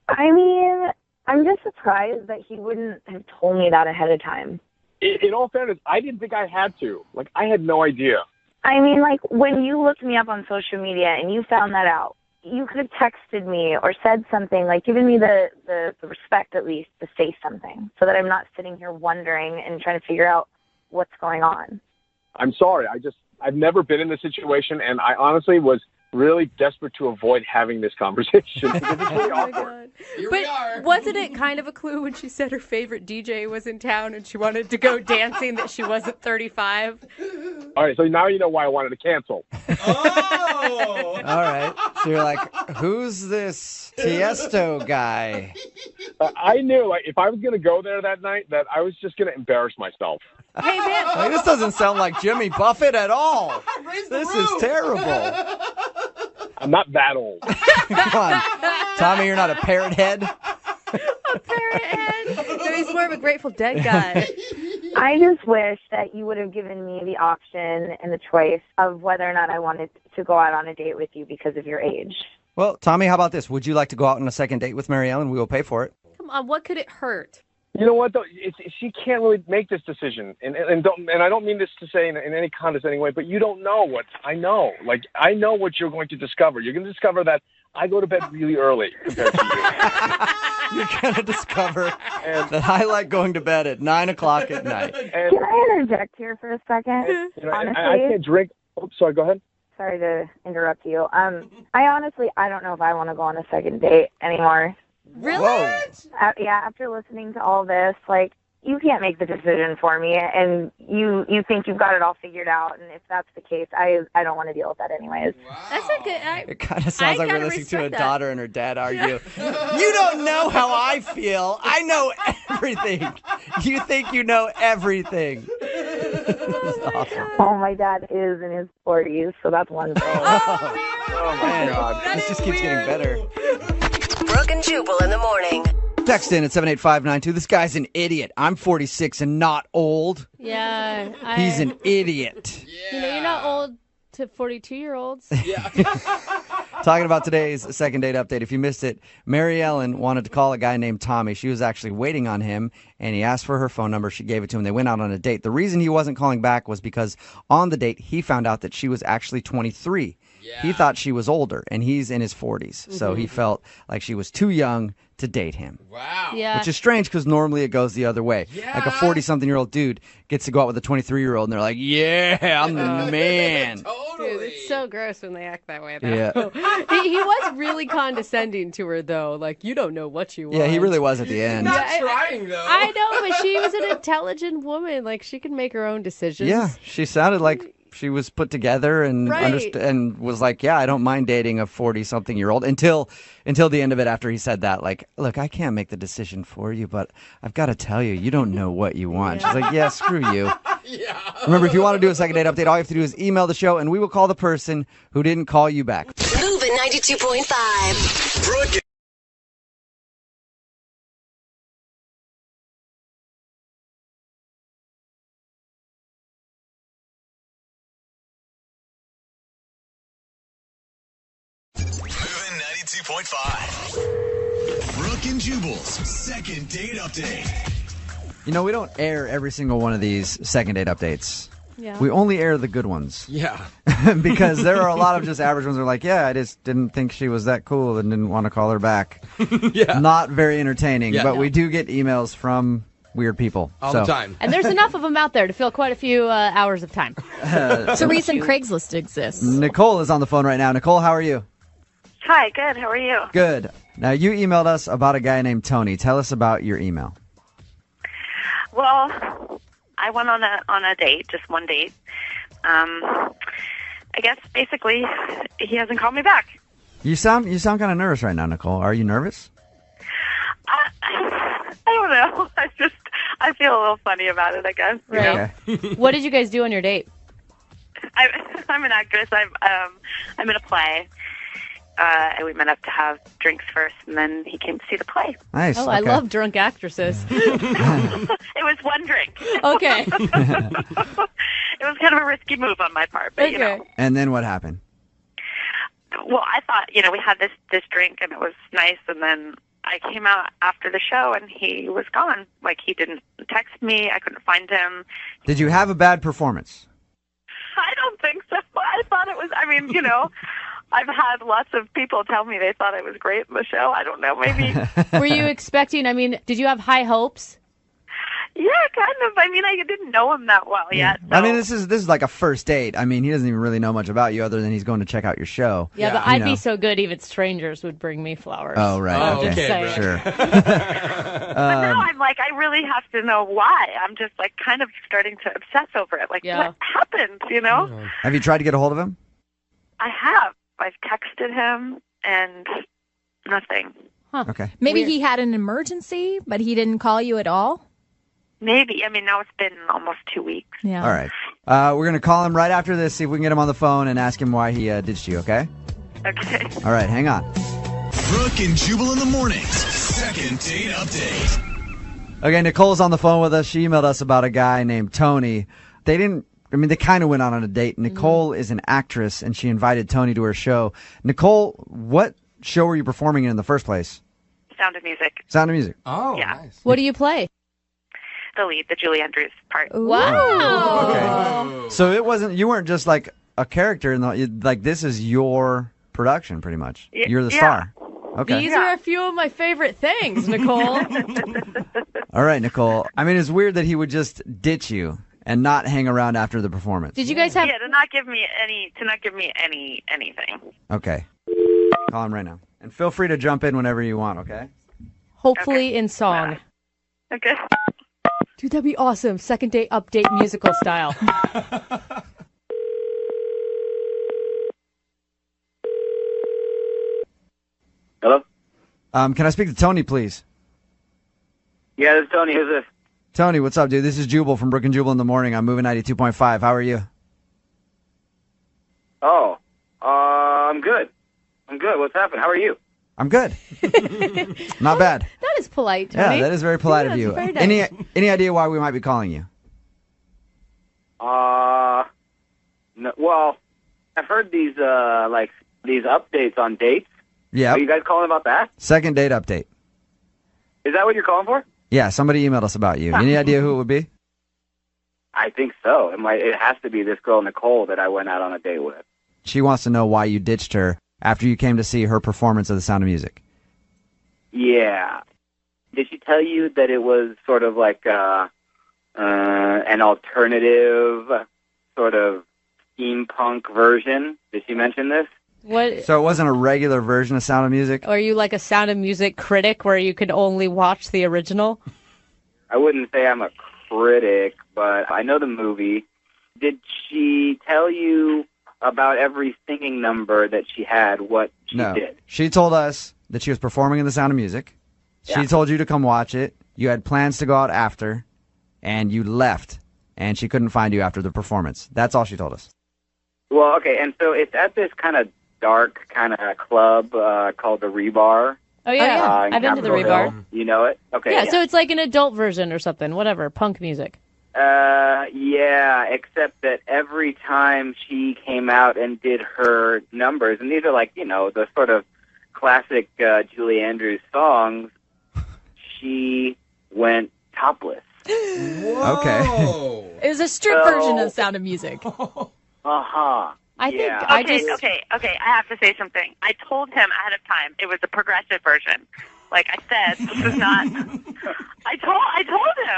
I mean, I'm just surprised that he wouldn't have told me that ahead of time. In all fairness, I didn't think I had to. Like, I had no idea. I mean, like, when you looked me up on social media and you found that out, you could have texted me or said something, like given me the respect at least to say something so that I'm not sitting here wondering and trying to figure out what's going on. I'm sorry. I've never been in this situation, and I honestly was really desperate to avoid having this conversation because it's really awkward. Here we are. But wasn't it kind of a clue when she said her favorite DJ was in town and she wanted to go dancing that she wasn't 35? All right, so now you know why I wanted to cancel. Oh! All right. So you're like, who's this Tiesto guy? I knew, like, if I was going to go there that night, that I was just going to embarrass myself. Hey, man. Like, this doesn't sound like Jimmy Buffett at all. Raise the This roof. is terrible. I'm not that old. Come on. Tommy, you're not a parrot head? A parrot head. No, he's more of a Grateful Dead guy. I just wish that you would have given me the option and the choice of whether or not I wanted to go out on a date with you because of your age. Well, Tommy, how about this? Would you like to go out on a second date with Mary Ellen? We will pay for it. Come on, what could it hurt? You know what, though? She can't really make this decision. And I don't mean this to say in any condescending way, but you don't know what I know. Like, I know what you're going to discover. You're going to discover that I go to bed really early compared to you. You're going to discover that I like going to bed at 9 o'clock at night. And, Can I interject here for a second? you know, Honestly, I can't drink. Oh, sorry, go ahead. sorry to interrupt you. I don't know if I want to go on a second date anymore. Really? Whoa. Yeah, after listening to all this, like, you can't make the decision for me, and you think you've got it all figured out, and if that's the case, I don't want to deal with that anyways. Wow. That's a good... It kind of sounds like we're gotta listening to a respect that. daughter and her dad argue. You don't know how I feel. I know everything. You think you know everything. This is awesome. Oh, my dad is in his 40s, so that's one thing. Oh, my God. This just keeps getting better. Brooke and Jubal in the morning. Text in at 78592. This guy's an idiot. I'm 46 and not old. Yeah. He's an idiot. You know, you're not old to 42-year-olds. Yeah. Talking about today's second date update. If you missed it, Mary Ellen wanted to call a guy named Tommy. She was actually waiting on him, and he asked for her phone number. She gave it to him. They went out on a date. The reason he wasn't calling back was because on the date, he found out that she was actually 23. Yeah. He thought she was older, and he's in his 40s. So he felt like she was too young to date him. Wow. Yeah. Which is strange because normally it goes the other way. Yeah. Like a 40-something-year-old dude gets to go out with a 23-year-old, and they're like, yeah, I'm the man. Totally. Dude, it's so gross when they act that way, though. Yeah. he was really condescending to her, though. Like, you don't know what you want. Yeah, he really was at the end. Not Yeah, trying, though. I know, but she was an intelligent woman. Like, she can make her own decisions. Yeah, she sounded like she was put together and Right. and was like, yeah, I don't mind dating a 40-something-year-old until the end of it after he said that. Like, look, I can't make the decision for you, but I've got to tell you, you don't know what you want. She's like, yeah, screw you. Yeah. Remember, if you want to do a second date update, all you have to do is email the show, and we will call the person who didn't call you back. Moving 92.5. Brooke Moving 92.5. Brooke and Jubal's second date update. You know, we don't air every single one of these second date updates. Yeah. We only air the good ones. Yeah. Because there are a lot of just average ones that are like, yeah, I just didn't think she was that cool and didn't want to call her back. Yeah. Not very entertaining, Yeah. but we do get emails from weird people. All the time. And there's enough of them out there to fill quite a few hours of time. So recent Craigslist exists. Nicole is on the phone right now. Nicole, how are you? Hi, good. How are you? Good. Now, you emailed us about a guy named Tony. Tell us about your email. Well, I went on a date, just one date. I guess basically he hasn't called me back. You sound kind of nervous right now, Nicole. Are you nervous? I don't know. I feel a little funny about it, I guess. you know? Okay. What did you guys do on your date? I'm an actress. I'm in a play. And we met up to have drinks first, and then he came to see the play. Nice. Oh, I okay. love drunk actresses. It was one drink. Okay. It was kind of a risky move on my part, but you know. And then what happened? Well, I thought, we had this drink, and it was nice, and then I came out after the show, and he was gone. Like, he didn't text me. I couldn't find him. Did you have a bad performance? I don't think so. I thought it was, I've had lots of people tell me they thought I was great in the show. I don't know, maybe. Were you expecting, did you have high hopes? Yeah, kind of. I mean, I didn't know him that well yet. So. I mean, this is like a first date. I mean, he doesn't even really know much about you other than he's going to check out your show. Yeah, but I'd be so good even strangers would bring me flowers. Oh, right. Okay. Okay. Just Sure. But now I'm like, I really have to know why. I'm just like kind of starting to obsess over it. Like, what happened, you know? Have you tried to get a hold of him? I have. I've texted him and nothing. Huh. Okay. Maybe he had an emergency, but he didn't call you at all? Maybe. I mean, now it's been almost 2 weeks. Yeah. All right. We're going to call him right after this, see if we can get him on the phone and ask him why he ditched you, okay? Okay. All right, hang on. Brooke and Jubal in the mornings. Second date update. Okay, Nicole's on the phone with us. She emailed us about a guy named Tony. They kind of went out on a date. Nicole is an actress, and she invited Tony to her show. Nicole, what show were you performing in the first place? Sound of Music. Sound of Music. Oh, yeah. Nice. What do you play? The lead, the Julie Andrews part. Wow. Okay. So you weren't just like a character like this is your production pretty much. You're the star. Okay. These are a few of my favorite things, Nicole. All right, Nicole. I mean, it's weird that he would just ditch you and not hang around after the performance. Did you guys have to not give me anything. Okay. Call him right now. And feel free to jump in whenever you want, okay? hopefully in song? Okay. Dude, that'd be awesome. Second date update musical style. Hello? Can I speak to Tony, please? Yeah, this is Tony. Who's this? Tony, what's up, dude? This is Jubal from Brooke and Jubal in the morning. I'm moving 92.5. How are you? Oh, I'm good. I'm good. What's happening? How are you? I'm good. Not bad. That is polite, Tony. Yeah, that is very polite of you. Very nice. Any idea why we might be calling you? No, well, I've heard these these updates on dates. Yeah. Are you guys calling about that? Second date update. Is that what you're calling for? Yeah, somebody emailed us about you. Any idea who it would be? I think so. It has to be this girl Nicole that I went out on a date with. She wants to know why you ditched her after you came to see her performance of The Sound of Music. Yeah. Did she tell you that it was sort of like an alternative sort of steampunk version? Did she mention this? What? So it wasn't a regular version of Sound of Music? Are you like a Sound of Music critic where you could only watch the original? I wouldn't say I'm a critic, but I know the movie. Did she tell you about every singing number that she had, what she did? She told us that she was performing in The Sound of Music. She told you to come watch it. You had plans to go out after, and you left, and she couldn't find you after the performance. That's all she told us. Well, okay, and so it's at this kind of dark kind of club called the Rebar. Oh, yeah. I've been to the Rebar. Hill. You know it? Okay. Yeah, so it's like an adult version or something, whatever, punk music. Yeah, except that every time she came out and did her numbers, and these are like, you know, the sort of classic Julie Andrews songs, she went topless. Whoa. Okay. It was a strip version of Sound of Music. Uh-huh. I think Okay, I have to say something. I told him ahead of time it was a progressive version. Like I said, this is not. I told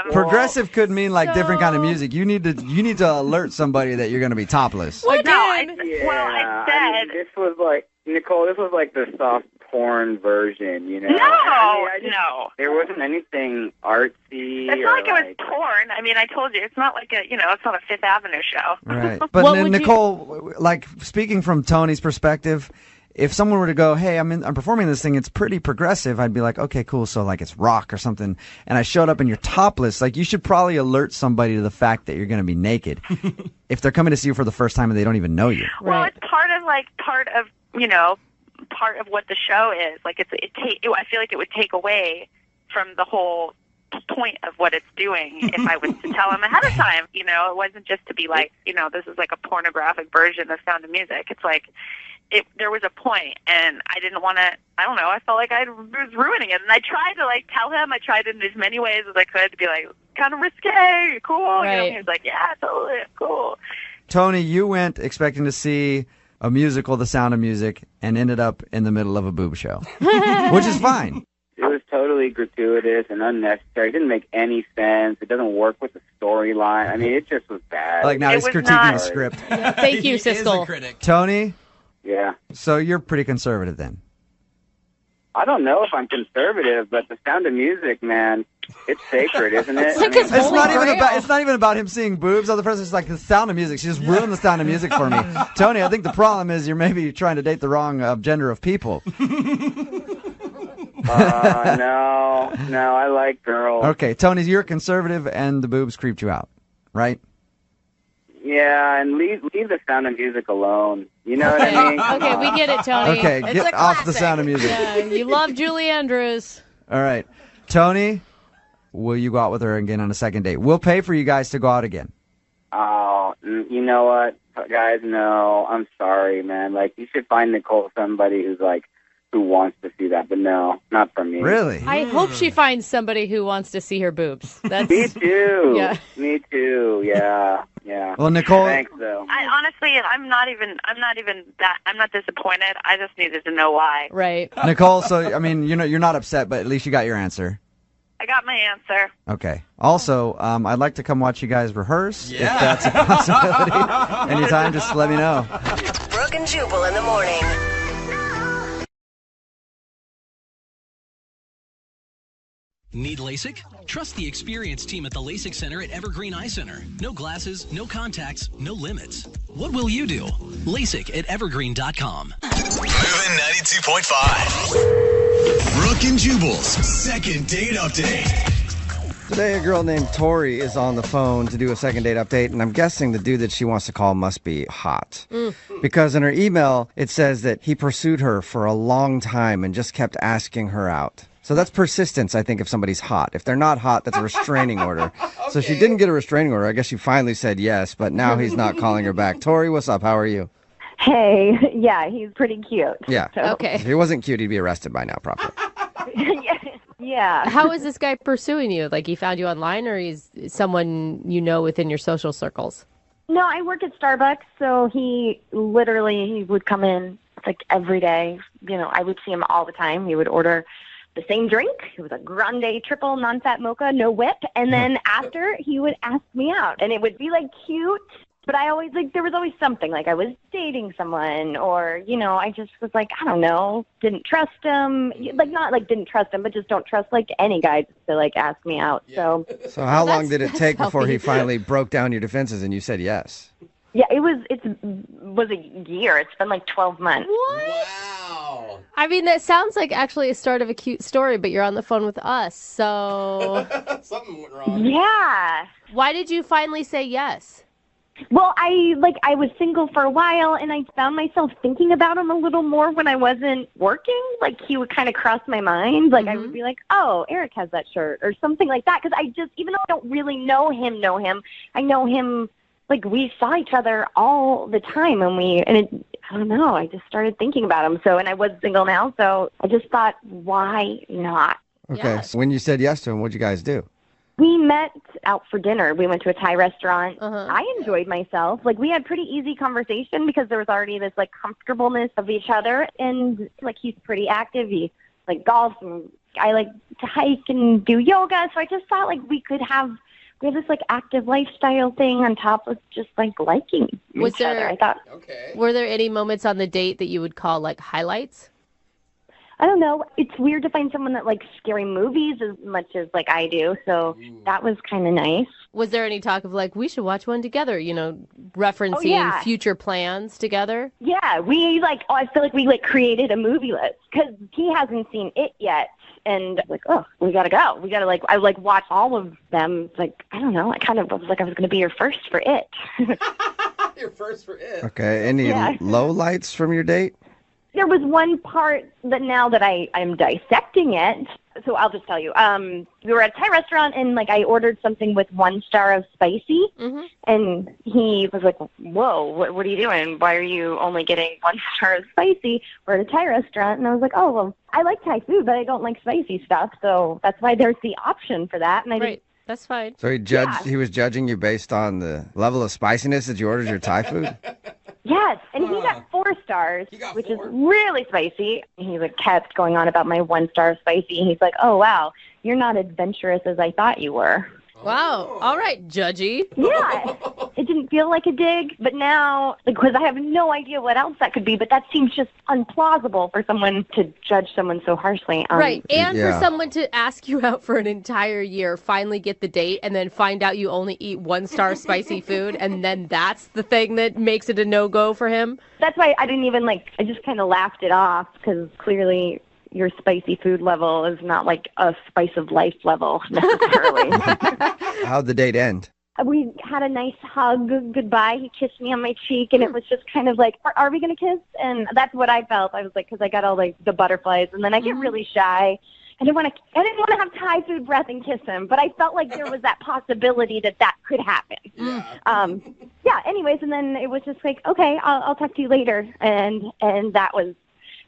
him. Progressive could mean like different kind of music. You need to alert somebody that you're going to be topless. I said this was like Nicole. This was like the soft porn version, you know. No. There wasn't anything artsy. It's not like it was porn. I mean, I told you, it's not like it's not a Fifth Avenue show. Right. But Nicole, like speaking from Tony's perspective, if someone were to go, "Hey, I'm performing this thing. It's pretty progressive," I'd be like, "Okay, cool. So like it's rock or something." And I showed up and you're topless. Like you should probably alert somebody to the fact that you're going to be naked if they're coming to see you for the first time and they don't even know you. Well, it's part of what the show is. Like I feel like it would take away from the whole point of what it's doing if I was to tell him ahead of time. You know, it wasn't just to be like, this is like a pornographic version of Sound of Music. It's like there was a point, and I didn't want to. I don't know. I felt like I was ruining it, and I tried to like tell him. I tried in as many ways as I could to be like, kind of risque, cool. Right. He was like, yeah, totally, cool. Tony, you went expecting to see a musical, The Sound of Music, and ended up in the middle of a boob show, which is fine. It was totally gratuitous and unnecessary. It didn't make any sense. It doesn't work with the storyline. I mean, it just was bad. Like now he's critiquing the script. Thank you, Siskel. Tony? Yeah. So you're pretty conservative then? I don't know if I'm conservative, but The Sound of Music, man, it's sacred, isn't it? It's not even about him seeing boobs on the first. It's like The Sound of Music. She just ruined The Sound of Music for me. Tony, I think the problem is you're maybe trying to date the wrong gender of people. No, I like girls. Okay, Tony, you're conservative and the boobs creeped you out, right? Yeah, and leave The Sound of Music alone. You know what I mean? Okay, we get it, Tony. Okay, get off The Sound of Music. Yeah, you love Julie Andrews. All right. Tony, will you go out with her again on a second date? We'll pay for you guys to go out again. Oh, you know what, guys? No, I'm sorry, man. Like, you should find Nicole somebody who wants to see that, but no, not for me. Really? I hope she finds somebody who wants to see her boobs. That's Me too. Yeah. Me too. Yeah. Yeah. Well, Nicole. Thanks, though. Honestly, I'm not disappointed. I just needed to know why. Right. Nicole, so, I mean, you're not upset, but at least you got your answer. I got my answer. Okay. Also, I'd like to come watch you guys rehearse, if that's a possibility. Anytime, just let me know. Brooke and Jubal in the morning. Need LASIK? Trust the experienced team at the LASIK Center at Evergreen Eye Center. No glasses, no contacts, no limits. What will you do? LASIK at evergreen.com. Moving 92.5. Brooke and Jubal's second date update. Today, a girl named Tori is on the phone to do a second date update, and I'm guessing the dude that she wants to call must be hot. Because in her email, it says that he pursued her for a long time and just kept asking her out. So that's persistence, I think, if somebody's hot. If they're not hot, that's a restraining order. Okay. So she didn't get a restraining order. I guess she finally said yes, but now he's not calling her back. Tori, what's up? How are you? Hey, yeah, he's pretty cute. Yeah. So. Okay. If he wasn't cute, he'd be arrested by now, probably. Yeah. How is this guy pursuing you? Like, he found you online, or he's someone you know within your social circles? No, I work at Starbucks, so he would come in like every day. You know, I would see him all the time. He would order the same drink. It was a grande triple non-fat mocha, no whip. And then after, he would ask me out. And it would be, like, cute. But I always, like, there was always something. Like, I was dating someone or, you know, I just was like, I don't know, didn't trust him. Like, not, like, didn't trust him, but just don't trust, like, any guy to, like, ask me out. Yeah. So how long did it take before he finally broke down your defenses and you said yes? Yeah, it was a year. It's been, like, 12 months. What? Wow. I mean, that sounds like actually a start of a cute story, but you're on the phone with us, so... Something went wrong. Yeah. Why did you finally say yes? Well, I was single for a while, and I found myself thinking about him a little more when I wasn't working. Like, he would kind of cross my mind. Like, I would be like, oh, Eric has that shirt, or something like that. Because I just, even though I don't really know him, I know him, like, we saw each other all the time, I don't know, I just started thinking about him. So, and I was single now, so I just thought, why not? Okay, so when you said yes to him, what'd you guys do? We met out for dinner. We went to a Thai restaurant. I enjoyed myself. Like, we had pretty easy conversation because there was already this, like, comfortableness of each other. And, like, he's pretty active. He, like, golfs, and I like to hike and do yoga. So I just thought, like, we have this, like, active lifestyle thing on top of just, like, liking each other. I thought. Okay. Were there any moments on the date that you would call, like, highlights? I don't know. It's weird to find someone that likes scary movies as much as, like, I do. So that was kind of nice. Was there any talk of, like, we should watch one together, you know, referencing future plans together? Yeah, we, like, I feel like we, like, created a movie list because he hasn't seen it yet. And, like, oh, we got to go. We got to, like, I, like, watch all of them. Like, I don't know. I kind of was like, I was going to be your first for it. Your first for it. Okay, any low lights from your date? There was one part that now that I'm dissecting it, so I'll just tell you. We were at a Thai restaurant, and, like, I ordered something with 1 star of spicy, and he was like, whoa, what are you doing? Why are you only getting 1 star of spicy? We're at a Thai restaurant, and I was like, oh, well, I like Thai food, but I don't like spicy stuff, so that's why there's the option for that. And I didn't. That's fine. So he was judging you based on the level of spiciness that you ordered your Thai food? Yes, and he got 4 stars, which is really spicy. He like kept going on about my 1-star spicy. He's like, "Oh wow, you're not adventurous as I thought you were." Wow. All right, judgy. Yeah, it didn't feel like a dig, but now, because I have no idea what else that could be, but that seems just unplausible for someone to judge someone so harshly. Right, and for someone to ask you out for an entire year, finally get the date, and then find out you only eat 1-star spicy food, and then that's the thing that makes it a no-go for him. That's why I didn't even, I just kind of laughed it off, because clearly your spicy food level is not like a spice of life level necessarily. How'd the date end? We had a nice hug goodbye. He kissed me on my cheek, and it was just kind of like, are we going to kiss? And that's what I felt. I was like, because I got all the butterflies, and then I get really shy. I didn't want to have Thai food breath and kiss him, but I felt like there was that possibility that could happen. Yeah. Anyways, and then it was just like, okay, I'll talk to you later, and that was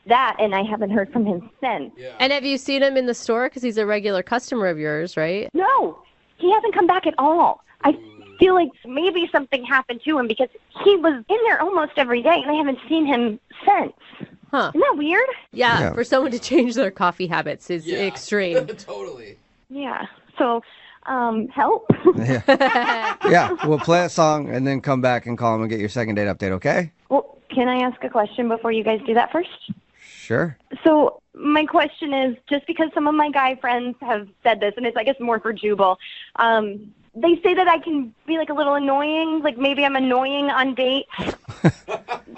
that, and I haven't heard from him since. Yeah. And have you seen him in the store? Because he's a regular customer of yours, right? No, he hasn't come back at all. I feel like maybe something happened to him because he was in there almost every day, and I haven't seen him since. Huh. Isn't that weird? Yeah, for someone to change their coffee habits is extreme. Totally. Yeah. So, help. Yeah, we'll play a song and then come back and call him and get your second date update, okay? Well, can I ask a question before you guys do that first? Sure. So my question is, just because some of my guy friends have said this, and it's, I guess, more for Jubal, they say that I can be a little annoying, maybe I'm annoying on dates.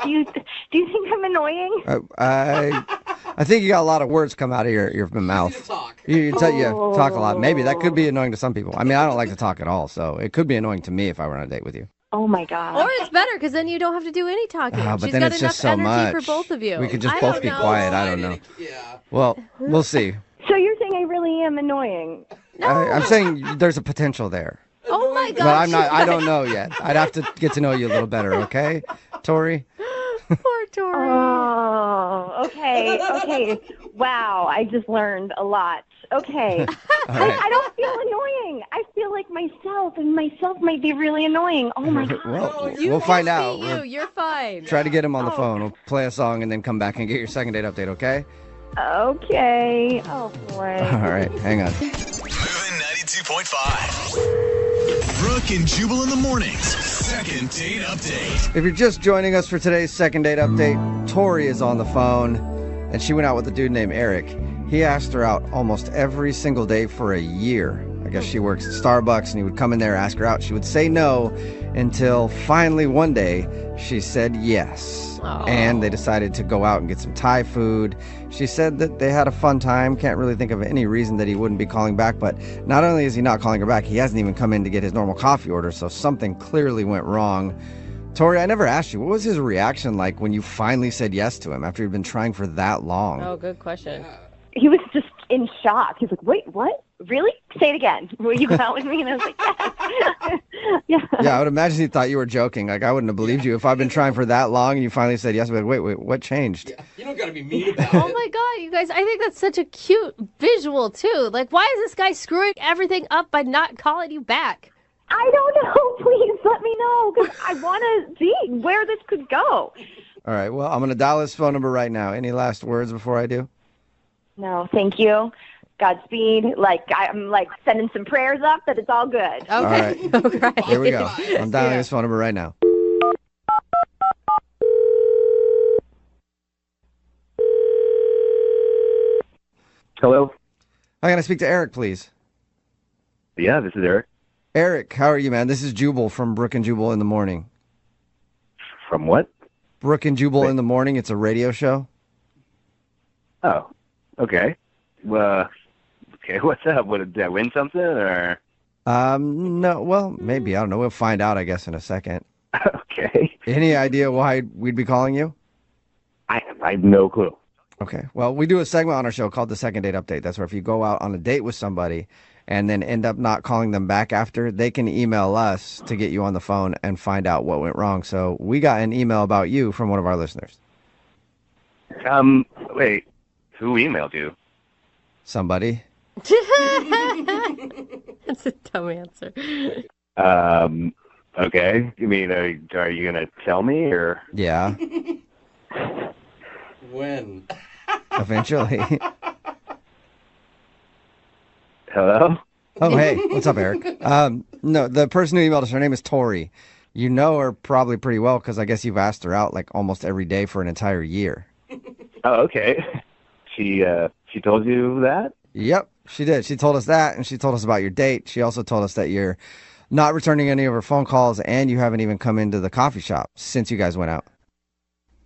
Do you think I'm annoying? I think you got a lot of words come out of your mouth. You talk a lot. Maybe that could be annoying to some people. I mean, I don't like to talk at all, so it could be annoying to me if I were on a date with you. Oh my God. Or it's better because then you don't have to do any talking. But She's then got it's enough just so energy much. for both of you. We could just both be quiet. I don't know. Well, we'll see. So you're saying I really am annoying? I'm saying there's a potential there. Oh my God. But I'm not. I don't know yet. I'd have to get to know you a little better, okay, Tori? Poor Tori. Oh, okay. Wow, I just learned a lot. Okay. Right. I don't feel annoying. I feel like myself, and myself might be really annoying. Oh my God. Well, we'll find out. You're fine. Try to get him on the phone. We'll play a song and then come back and get your second date update, okay? Okay. Oh boy. All right, hang on. Moving 92.5. Brooke and Jubal in the mornings. Second date update. If you're just joining us for today's second date update, Tori is on the phone, and she went out with a dude named Eric. He asked her out almost every single day for a year. I guess she works at Starbucks, and he would come in there, ask her out. She would say no until finally one day she said yes. Aww. And they decided to go out and get some Thai food. She said that they had a fun time. Can't really think of any reason that he wouldn't be calling back. But not only is he not calling her back, he hasn't even come in to get his normal coffee order. So something clearly went wrong. Tori, I never asked you, what was his reaction like when you finally said yes to him after you'd been trying for that long? Oh, good question. He was just in shock. He was like, wait, what? Really? Say it again. Will you go out with me? And I was like, yes. Yeah, I would imagine he thought you were joking. I wouldn't have believed you. If I've been trying for that long and you finally said yes, I'd be like, wait, what changed? Yeah, you don't got to be mean about Oh my God, you guys, I think that's such a cute visual too. Why is this guy screwing everything up by not calling you back? I don't know. Please let me know, because I want to see where this could go. All right, well, I'm going to dial his phone number right now. Any last words before I do? No, thank you. Godspeed. I'm sending some prayers up that it's all good. Okay. All right. Okay. Here we go. I'm dialing his phone number right now. Hello? Hi, can I speak to Eric, please? Yeah, this is Eric. Eric, how are you, man? This is Jubal from Brooke and Jubal in the Morning. From what? Brooke and Jubal in the Morning. It's a radio show. Oh, okay. Well, okay, what's up? Did I win something, or? No, well, maybe. I don't know. We'll find out, I guess, in a second. Okay. Any idea why we'd be calling you? I have no clue. Okay. Well, we do a segment on our show called the Second Date Update. That's where if you go out on a date with somebody and then end up not calling them back after, they can email us to get you on the phone and find out what went wrong. So we got an email about you from one of our listeners. Wait, who emailed you? Somebody. That's a dumb answer. Okay. You mean, are you going to tell me or? Yeah. When? Eventually. Hello? Oh, hey. What's up, Eric? No, the person who emailed us, her name is Tori. You know her probably pretty well because I guess you've asked her out like almost every day for an entire year. Oh, okay. She told you that? Yep, she did. She told us that, and she told us about your date. She also told us that you're not returning any of her phone calls, and you haven't even come into the coffee shop since you guys went out.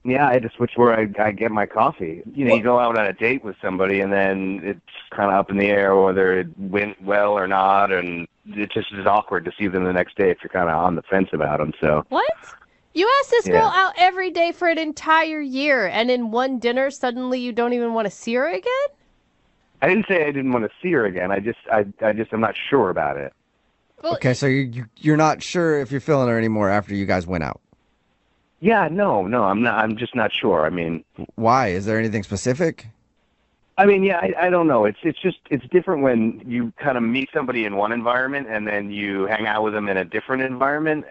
Yeah, I had to switch where I get my coffee. You know, you go out on a date with somebody, and then it's kind of up in the air whether it went well or not, and it just is awkward to see them the next day if you're kind of on the fence about them. So What? You asked this girl out every day for an entire year, and in one dinner, suddenly you don't even want to see her again? I didn't say I didn't want to see her again. I'm not sure about it. Well, Okay, so you're not sure if you're feeling her anymore after you guys went out. Yeah, no, I'm not. I'm just not sure. I mean, why? Is there anything specific? I mean, yeah, I don't know. It's different when you kind of meet somebody in one environment and then you hang out with them in a different environment.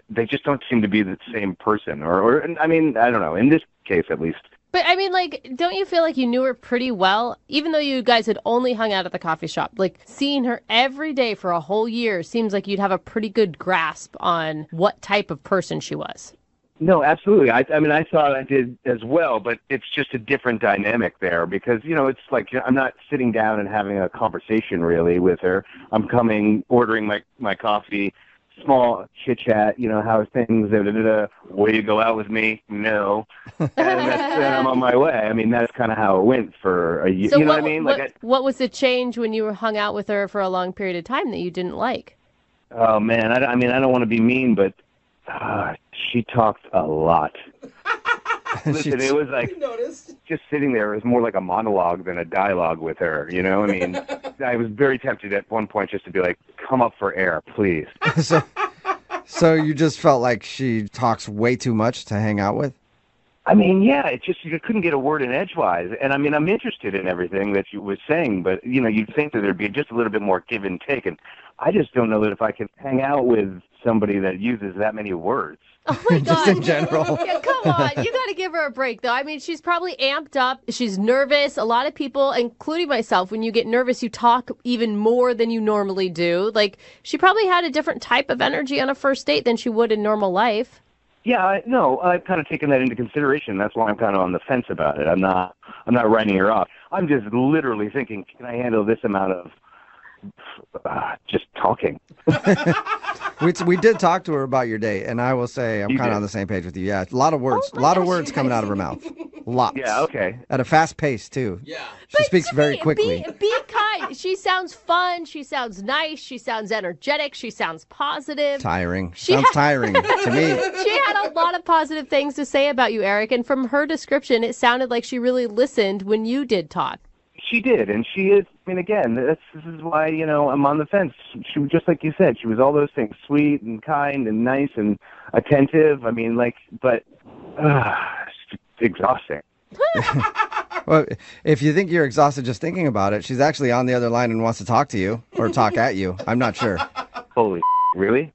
They just don't seem to be the same person. Or I mean, I don't know. In this case, at least. But I mean, like, don't you feel like you knew her pretty well, even though you guys had only hung out at the coffee shop? Like, seeing her every day for a whole year seems like you'd have a pretty good grasp on what type of person she was. No, absolutely. I mean, I thought I did as well, but it's just a different dynamic there because, you know, it's like I'm not sitting down and having a conversation really with her. I'm ordering my coffee, small chit-chat, you know, how's things, way to go out with me? No. And then I'm on my way. I mean, that's kind of how it went for a year. So you know what I mean? What was the change when you hung out with her for a long period of time that you didn't like? Oh, man. I mean, I don't want to be mean, but she talked a lot. Listen, it was like just sitting there. It was more like a monologue than a dialogue with her. You know, I mean, I was very tempted at one point just to be like, "Come up for air, please." So you just felt like she talks way too much to hang out with? I mean, yeah, it just you couldn't get a word in edgewise. And I mean, I'm interested in everything that you were saying, but you know, you'd think that there'd be just a little bit more give and take. And I just don't know that if I can hang out with somebody that uses that many words. Oh my God. Just in general. Yeah, come on. You got to give her a break, though. I mean, she's probably amped up. She's nervous. A lot of people, including myself, when you get nervous, you talk even more than you normally do. Like, she probably had a different type of energy on a first date than she would in normal life. Yeah, I've kind of taken that into consideration. That's why I'm kind of on the fence about it. I'm not writing her off. I'm just literally thinking, can I handle this amount of just talking? We did talk to her about your date, and I will say I'm kind of on the same page with you. Yeah, a lot of words, words coming out of her mouth. Lots. Yeah, okay. At a fast pace too. Yeah. She speaks very quickly. Be kind. She sounds fun. She sounds nice. She sounds energetic. She sounds positive. Tiring. Sounds tiring to me. She had a lot of positive things to say about you, Eric, and from her description, it sounded like she really listened when you did talk. She did, and she is. I mean, again, this is why I'm on the fence. She was just like you said. She was all those things: sweet and kind and nice and attentive. I mean, but it's exhausting. Well, if you think you're exhausted just thinking about it, she's actually on the other line and wants to talk to you or talk at you. I'm not sure. Holy really?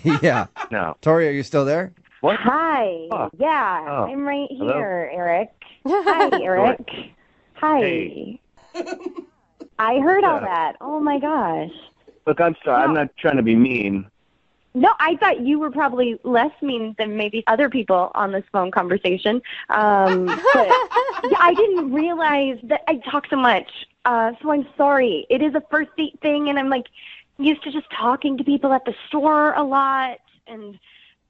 Yeah. No. Tori, are you still there? What? Hi. Oh. Yeah, Oh. I'm right Hello? here, Eric. Hi, Eric. Hi. Hey. I heard all that. Oh my gosh. Look, I'm sorry. I'm not trying to be mean. No, I thought you were probably less mean than maybe other people on this phone conversation. But I didn't realize that I talk so much. So I'm sorry. It is a first date thing, and I'm like used to just talking to people at the store a lot, and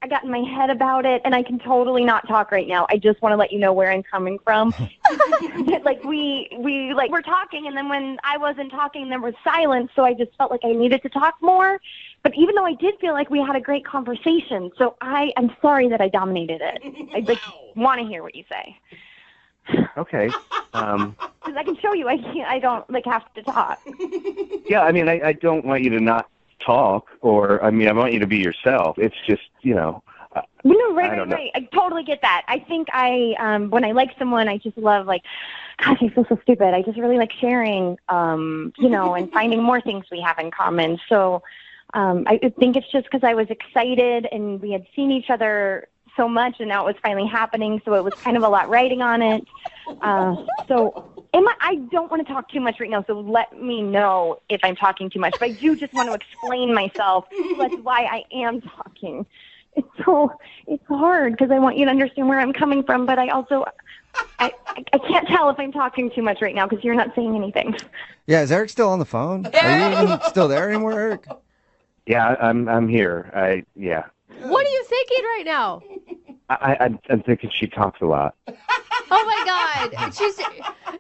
I got in my head about it, and I can totally not talk right now. I just want to let you know where I'm coming from. Like we're talking, and then when I wasn't talking, there was silence, so I just felt like I needed to talk more. But even though I did feel like we had a great conversation, so I'm sorry that I dominated it. I want to hear what you say. Okay. Because I can show you. I don't have to talk. Yeah, I mean, I don't want you to not talk, or I want you to be yourself. It's just, No, right. I totally get that. I think when I like someone, I just love gosh, I feel so stupid. I just really like sharing, and finding more things we have in common. So, I think it's just because I was excited and we had seen each other so much, and now it was finally happening, so it was kind of a lot riding on it. I don't want to talk too much right now, so let me know if I'm talking too much. But I do just want to explain myself. So that's why I am talking. It's hard because I want you to understand where I'm coming from, but I can't tell if I'm talking too much right now because you're not saying anything. Yeah, is Eric still on the phone? Are you even still there anymore, Eric? Yeah, I'm here. Yeah. What are you thinking right now? I'm thinking she talks a lot. Oh my God.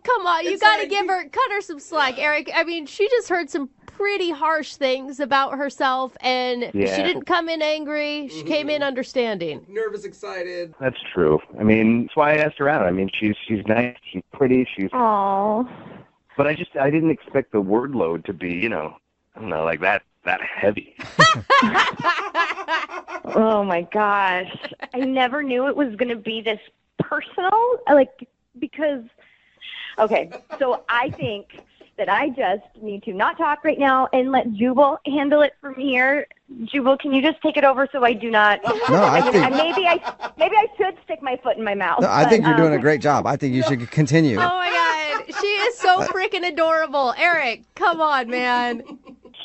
Come on, you got to cut her some slack, Eric. I mean, she just heard some pretty harsh things about herself, and she didn't come in angry. She came in understanding. Nervous, excited. That's true. I mean, that's why I asked her out. I mean, she's nice, she's pretty, Aww. But I didn't expect the word load to be, like that heavy. Oh my gosh. I never knew it was going to be this personal. So I think that I just need to not talk right now and let Jubal handle it from here. Jubal, can you just take it over so I do not? No, I think maybe I should stick my foot in my mouth. No, I think you're doing a great job. I think you should continue. Oh my God, she is so freaking adorable. Eric, come on, man.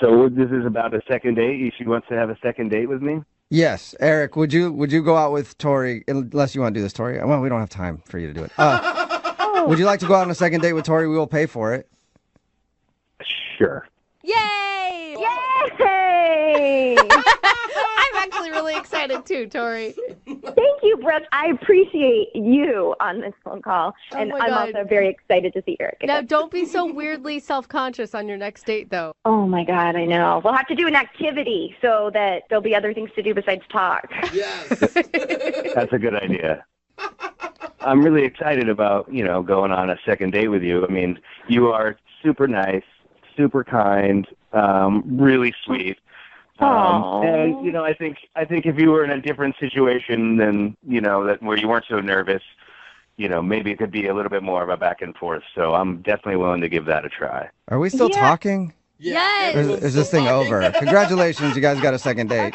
So this is about a second date. She wants to have a second date with me. Yes, Eric. Would you go out with Tori? Unless you want to do this, Tori. Well, we don't have time for you to do it. Would you like to go out on a second date with Tori? We will pay for it. Sure. Yay! Yay! I'm actually really excited too, Tori. Thank you, Brooke. I appreciate you on this phone call, and I'm also very excited to see Eric again. Now, don't be so weirdly self-conscious on your next date, though. Oh my God, I know. We'll have to do an activity so that there'll be other things to do besides talk. Yes. That's a good idea. I'm really excited about, going on a second date with you. I mean, you are super nice, super kind, really sweet. And I think if you were in a different situation than that where you weren't so nervous, maybe it could be a little bit more of a back and forth. So I'm definitely willing to give that a try. Are we still talking? Yes. Or is this thing over? Congratulations, you guys got a second date.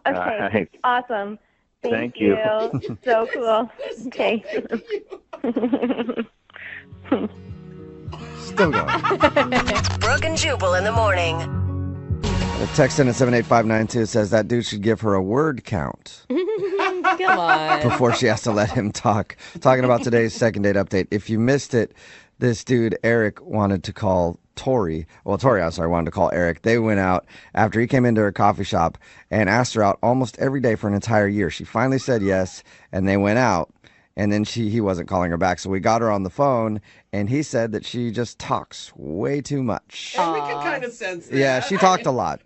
Okay. Right. Awesome. Thank you. So cool. Okay. Still going. Brooke and Jubal in the morning. A text in at 78592 says that dude should give her a word count. Come on. Before she has to let him talk. Talking about today's second date update. If you missed it, this dude, Eric, wanted to call Tori. Well, Tori, I'm sorry, wanted to call Eric. They went out after he came into her coffee shop and asked her out almost every day for an entire year. She finally said yes, and they went out. And then he wasn't calling her back. So we got her on the phone, and he said that she just talks way too much. And we can kind of sense that. Yeah, she talked a lot.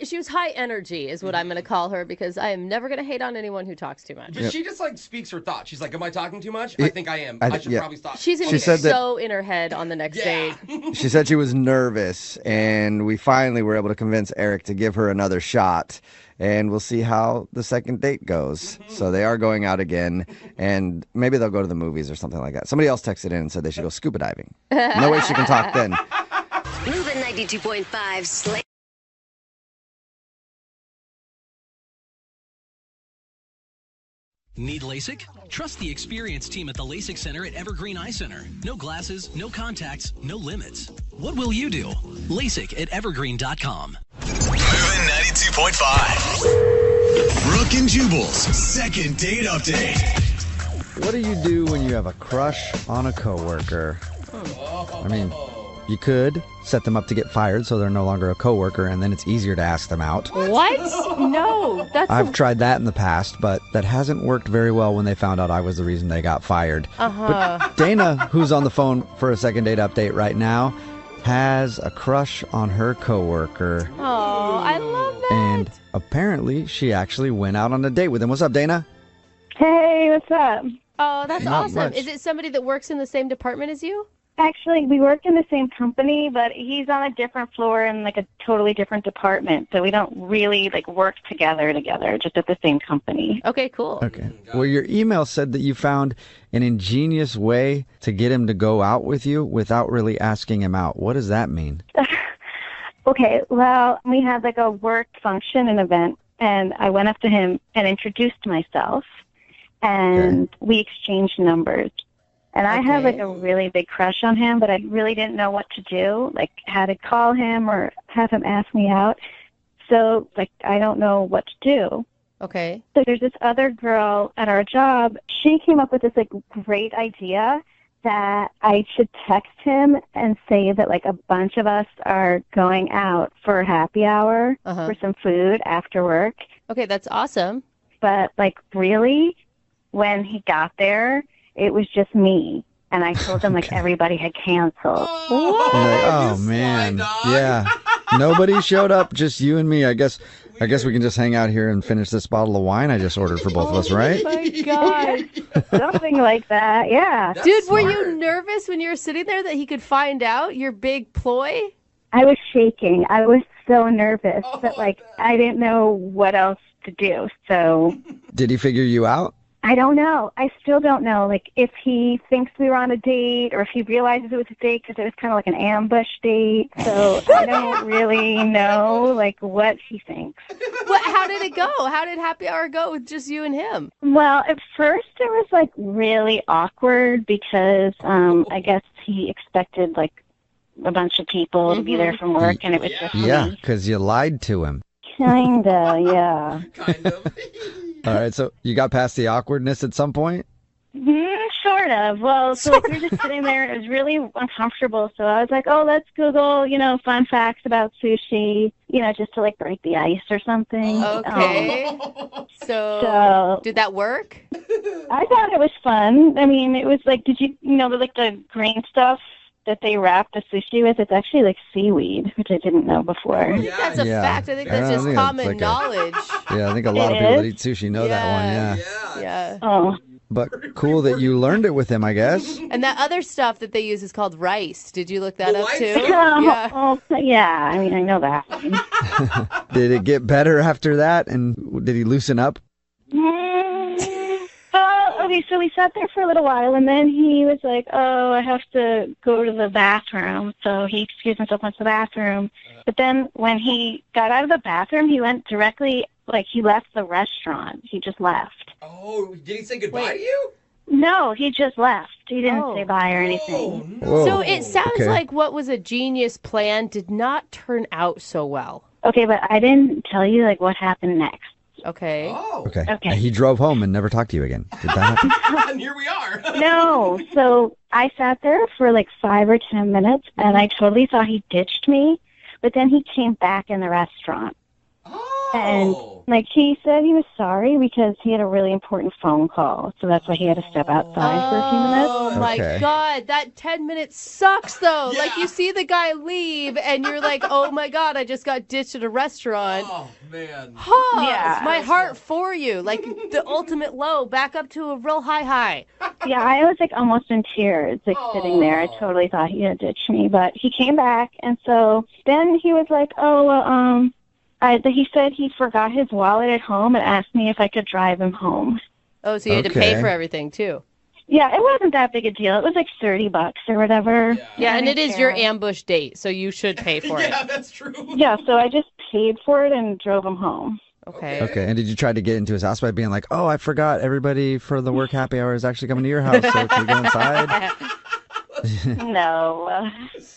She was high energy is what I'm going to call her, because I am never going to hate on anyone who talks too much. She just speaks her thoughts. She's like, am I talking too much? I think I am. I should probably stop. She's going to be so in her head on the next date. She said she was nervous, and we finally were able to convince Eric to give her another shot. And we'll see how the second date goes. So they are going out again, and maybe they'll go to the movies or something like that. Somebody else texted in and said they should go scuba diving. No way she can talk then. Moving 92.5 Slate. Need LASIK? Trust the experienced team at the LASIK Center at Evergreen Eye Center. No glasses, no contacts, no limits. What will you do? LASIK at evergreen.com. Moving 92.5. Brooke and Jubal's second date update. What do you do when you have a crush on a coworker? I mean, you could set them up to get fired so they're no longer a coworker, and then it's easier to ask them out. What? No, I've tried that in the past, but that hasn't worked very well when they found out I was the reason they got fired. But Dana, who's on the phone for a second date update right now, has a crush on her coworker. Oh, I love that. And apparently she actually went out on a date with him. What's up, Dana? Hey, what's up? Oh, that's Not awesome. much. Is it somebody that works in the same department as you? Actually, we work in the same company, but he's on a different floor in a totally different department. So we don't really work together, just at the same company. Okay, cool. Okay. Well, your email said that you found an ingenious way to get him to go out with you without really asking him out. What does that mean? Okay, well, we had like a work function, an event, and I went up to him and introduced myself, and we exchanged numbers. And I have like a really big crush on him, but I really didn't know what to do, like how to call him or have him ask me out. So, like, I don't know what to do. Okay. So there's this other girl at our job. She came up with this like great idea that I should text him and say that like a bunch of us are going out for happy hour for some food after work. Okay, that's awesome. But like really, when he got there, it was just me. And I told him like everybody had canceled. Oh man. Yeah. Nobody showed up, just you and me. I guess we can just hang out here and finish this bottle of wine I just ordered for both of us, right? Oh my God. Something like that, yeah. Dude, were you nervous when you were sitting there that he could find out your big ploy? I was shaking. I was so nervous that like I didn't know what else to do. So Did he figure you out? I don't know. I still don't know. Like, if he thinks we were on a date or if he realizes it was a date because it was kind of like an ambush date. So I don't really know, like, what he thinks. How did it go? How did happy hour go with just you and him? Well, at first it was, like, really awkward because I guess he expected, like, a bunch of people to be there from work, and it was just Yeah, me. because you lied to him. Kinda, yeah. All right, so you got past the awkwardness at some point? Sort of. Well, so like, we were just sitting there. It was really uncomfortable. So I was like, oh, let's Google, fun facts about sushi, just to like break the ice or something. Okay. So did that work? I thought it was fun. I mean, it was like, did you like the green stuff that they wrap the sushi with? It's actually like seaweed, which I didn't know before. I think that's a fact. I think that's just common knowledge. Yeah, I think a lot of people that eat sushi know that one, Yeah. Oh. But cool that you learned it with him, I guess. And that other stuff that they use is called rice. Did you look that up too? Yeah, I mean, I know that. Did it get better after that? And did he loosen up? Okay, so we sat there for a little while, and then he was like, oh, I have to go to the bathroom. So he excused himself, went to the bathroom. But then when he got out of the bathroom, he went directly, like, he left the restaurant. He just left. Oh, did he say goodbye to you? No, he just left. He didn't say bye or anything. So it sounds like what was a genius plan did not turn out so well. Okay, but I didn't tell you, like, what happened next. Okay. Okay. And he drove home and never talked to you again. Did that happen? And here we are. No, so I sat there for like 5 or 10 minutes, and I totally thought he ditched me, but then he came back in the restaurant. And like he said he was sorry because he had a really important phone call, so that's why he had to step outside for a few minutes. Oh my God, that 10 minutes sucks though. Like you see the guy leave and you're like, oh my God, I just got ditched at a restaurant. Oh man. Yeah. My heart for you. Like the ultimate low back up to a real high. Yeah, I was like almost in tears, like sitting there. I totally thought he had ditched me, but he came back, and so then he was like, oh, well, he said he forgot his wallet at home and asked me if I could drive him home. Oh, so you had to pay for everything too. Yeah, it wasn't that big a deal. It was like $30 or whatever. Yeah, and it is your ambush date, so you should pay for it. Yeah, that's true. Yeah, so I just paid for it and drove him home. Okay. Okay, and did you try to get into his house by being like, oh, I forgot everybody for the work happy hour is actually coming to your house, so can we go inside? No.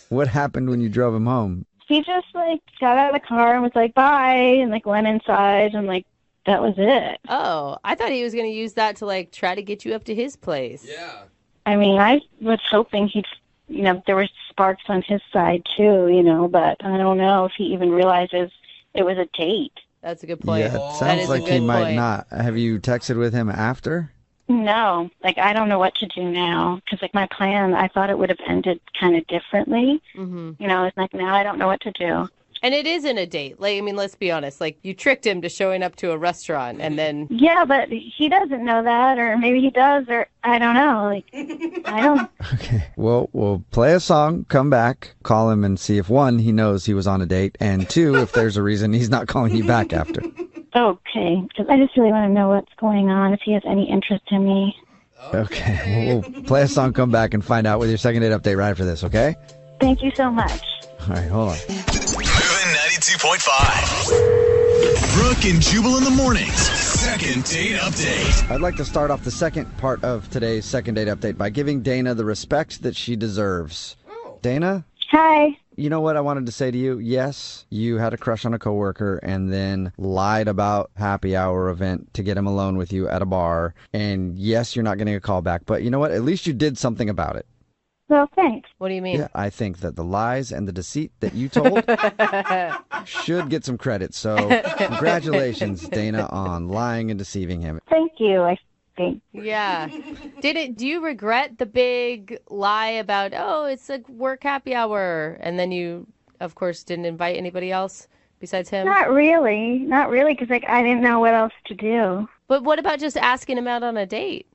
What happened when you drove him home? He just like got out of the car and was like, bye, and like went inside, and like that was it. Oh, I thought he was going to use that to like try to get you up to his place. Yeah. I mean, I was hoping he'd, there were sparks on his side too, but I don't know if he even realizes it was a date. That's a good point. Yeah, it sounds like he might not. Have you texted with him after? No, like I don't know what to do now because like my plan, I thought it would have ended kind of differently. Mm-hmm. It's like now I don't know what to do. And it isn't a date. Like, I mean, let's be honest. Like, you tricked him to showing up to a restaurant, and then... Yeah, but he doesn't know that, or maybe he does, or I don't know. Like, I don't... Okay. Well, we'll play a song, come back, call him, and see if, 1, he knows he was on a date, and 2, if there's a reason he's not calling you back after. Okay, because I just really want to know what's going on, if he has any interest in me. Okay. Well, we'll play a song, come back, and find out with your second date update right after this, okay? Thank you so much. All right, hold on. 92.5. Brooke and Jubal in the mornings. Second date update. I'd like to start off the second part of today's second date update by giving Dana the respect that she deserves. Dana? Hi. You know what I wanted to say to you? Yes, you had a crush on a coworker and then lied about happy hour event to get him alone with you at a bar. And yes, you're not getting a call back, but you know what? At least you did something about it. Well, thanks. What do you mean? Yeah, I think that the lies and the deceit that you told should get some credit. So congratulations, Dana, on lying and deceiving him. Thank you, I think. Yeah. Do you regret the big lie about, oh, it's a work happy hour, and then you, of course, didn't invite anybody else besides him? Not really, because I didn't know what else to do. But what about just asking him out on a date?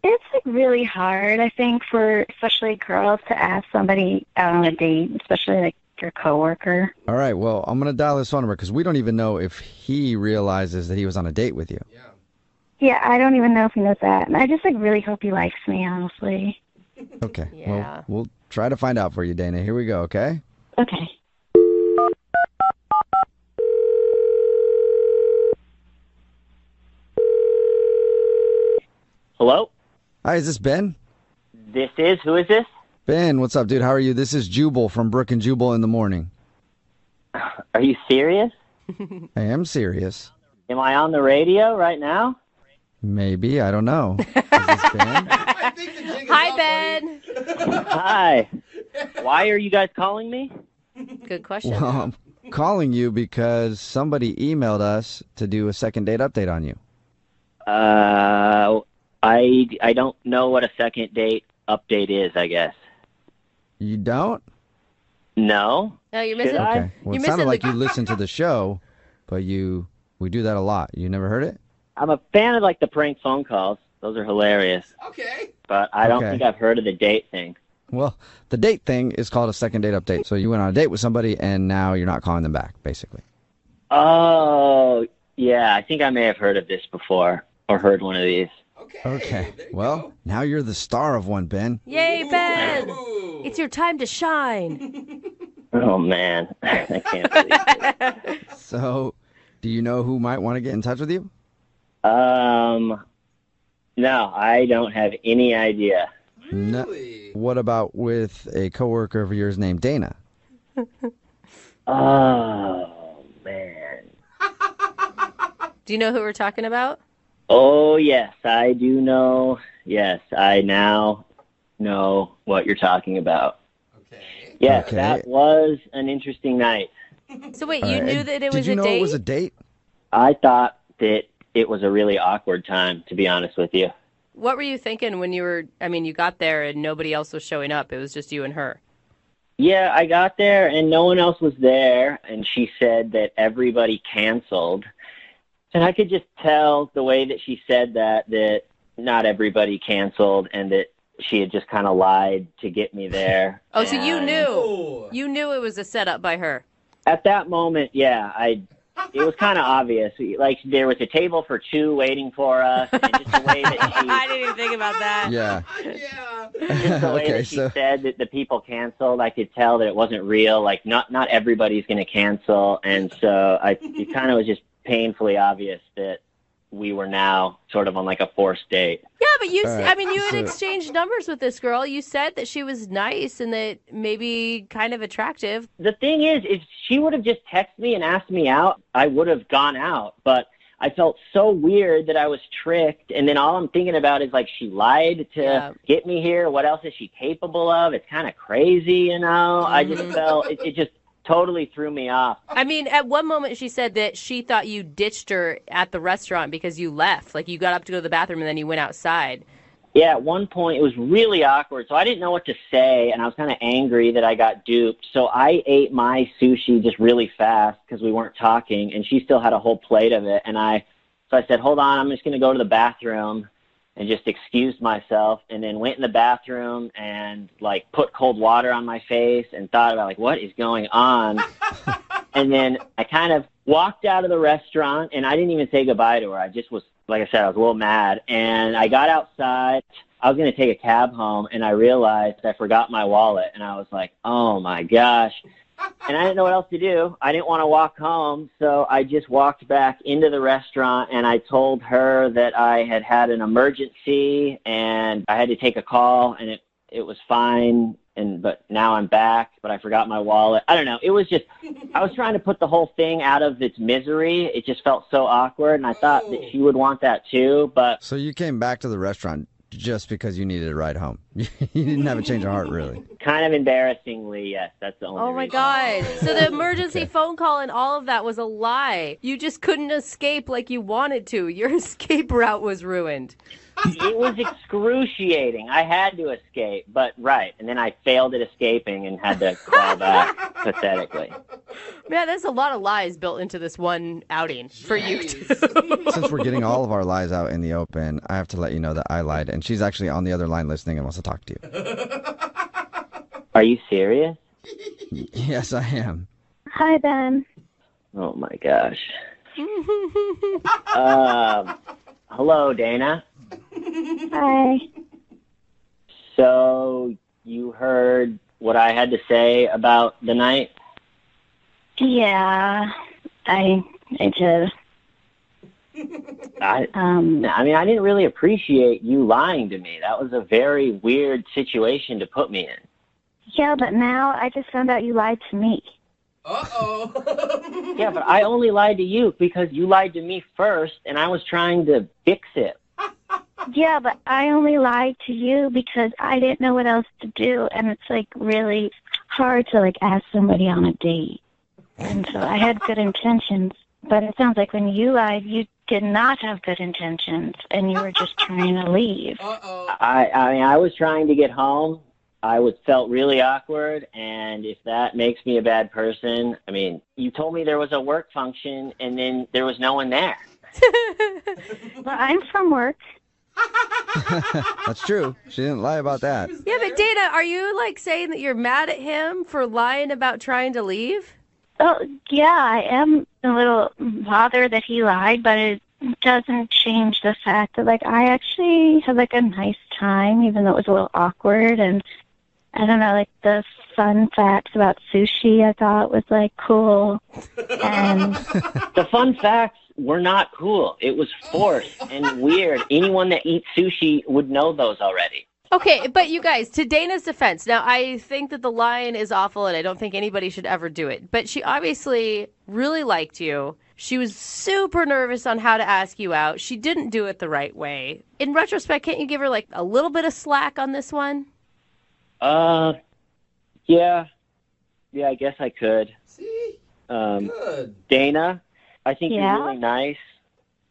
It's really hard, I think, for especially girls to ask somebody out on a date, especially your coworker. All right, well, I'm going to dial his phone number because we don't even know if he realizes that he was on a date with you. Yeah, I don't even know if he knows that. And I just really hope he likes me, honestly. Okay, Yeah. well, we'll try to find out for you, Dana. Here we go, okay? Okay. Hello? Hi, is this Ben? Who is this? Ben, what's up, dude? How are you? This is Jubal from Brooke and Jubal in the morning. Are you serious? I am serious. Am I on the radio right now? Maybe, I don't know. Is this Ben? Hi, Ben. Hi. Why are you guys calling me? Good question. Well, I'm calling you because somebody emailed us to do a second date update on you. I don't know what a second date update is, I guess. You don't? No. No, you're missing. Okay. Well, you're it sounded missing like you listened to the show, but we do that a lot. You never heard it? I'm a fan of the prank phone calls. Those are hilarious. Okay. But I don't Okay. think I've heard of the date thing. Well, the date thing is called a second date update. So you went on a date with somebody and now you're not calling them back, basically. Oh, yeah. I think I may have heard of this before or heard one of these. Okay. Well, now you're the star of one, Ben. Yay, Ben. It's your time to shine. Oh, man. I can't believe it. So, do you know who might want to get in touch with you? No, I don't have any idea. No. What about with a coworker of yours named Dana? Oh, man. Do you know who we're talking about? Oh, yes, I do know. Yes, I now know what you're talking about. Okay. Yes, Okay. that was an interesting night. So wait, All you right. knew that it was Did you a know date? it was a date? I thought that it was a really awkward time, to be honest with you. What were you thinking when you got there and nobody else was showing up? It was just you and her. Yeah, I got there and no one else was there, and she said that everybody canceled. And I could just tell the way that she said that not everybody canceled and that she had just kind of lied to get me there. Oh, so you knew. You knew it was a setup by her. At that moment, yeah, it was kind of obvious. Like, there was a table for two waiting for us, and just the way that she... I didn't even think about that. Yeah. Just the way that she said that the people canceled, I could tell that it wasn't real. Like, not everybody's going to cancel, and so it kind of was just painfully obvious that we were now sort of on like a forced date. Yeah, but you right, had exchanged numbers with this girl. You said that she was nice and that maybe kind of attractive. The thing is, if she would have just texted me and asked me out, I would have gone out. But I felt so weird that I was tricked. And then all I'm thinking about is, like, she lied to get me here. What else is she capable of? It's kind of crazy, you know? I just felt it just totally threw me off. I mean, at one moment she said that she thought you ditched her at the restaurant because you left. Like, you got up to go to the bathroom and then you went outside. Yeah, at one point it was really awkward, so I didn't know what to say, and I was kind of angry that I got duped. So I ate my sushi just really fast because we weren't talking, and she still had a whole plate of it. And so I said, hold on, I'm just going to go to the bathroom, and just excused myself, and then went in the bathroom and, like, put cold water on my face and thought about, like, what is going on? And then I kind of walked out of the restaurant, and I didn't even say goodbye to her. I just was, like I said, I was a little mad. And I got outside. I was going to take a cab home, and I realized I forgot my wallet. And I was like, oh, my gosh. And I didn't know what else to do. I didn't want to walk home, so I just walked back into the restaurant, and I told her that I had an emergency, and I had to take a call, and it was fine. But now I'm back, but I forgot my wallet. I don't know. It was just, I was trying to put the whole thing out of its misery. It just felt so awkward, and I thought that she would want that too, but... So you came back to the restaurant just because you needed a ride home. You didn't have a change of heart, really. Kind of embarrassingly, yes. That's the only Oh, my reason. God. So the emergency phone call and all of that was a lie. You just couldn't escape like you wanted to. Your escape route was ruined. It was excruciating. I had to escape, but right. And then I failed at escaping and had to crawl back pathetically. Man, there's a lot of lies built into this one outing for you two. Since we're getting all of our lies out in the open, I have to let you know that I lied, and she's actually on the other line listening and wants to talk to you. Are you serious? Yes, I am. Hi, Ben. Oh, my gosh. Hello, Dana. Hi. So you heard what I had to say about the night? Yeah, I did. I mean, I didn't really appreciate you lying to me. That was a very weird situation to put me in. Yeah, but now I just found out you lied to me. Uh-oh. Yeah, but I only lied to you because you lied to me first, and I was trying to fix it. Yeah, but I only lied to you because I didn't know what else to do, and it's, like, really hard to, like, ask somebody on a date. And so I had good intentions, but it sounds like when you lied, you did not have good intentions, and you were just trying to leave. I mean, I was trying to get home. Felt really awkward, and if that makes me a bad person, I mean, you told me there was a work function, and then there was no one there. Well, I'm from work. That's true. She didn't lie about that. Yeah, but Dana, are you like saying that you're mad at him for lying about trying to leave? Oh, yeah, I am a little bothered that he lied, but it doesn't change the fact that, like, I actually had, like, a nice time, even though it was a little awkward. And I don't know, like, the fun facts about sushi I thought was, like, cool. And the fun facts were not cool. It was forced and weird. Anyone that eats sushi would know those already. Okay, but you guys, to Dana's defense, now I think that the lying is awful and I don't think anybody should ever do it. But she obviously really liked you. She was super nervous on how to ask you out. She didn't do it the right way. In retrospect, can't you give her like a little bit of slack on this one? Yeah, I guess I could. See? Good. Dana, I think you're really nice,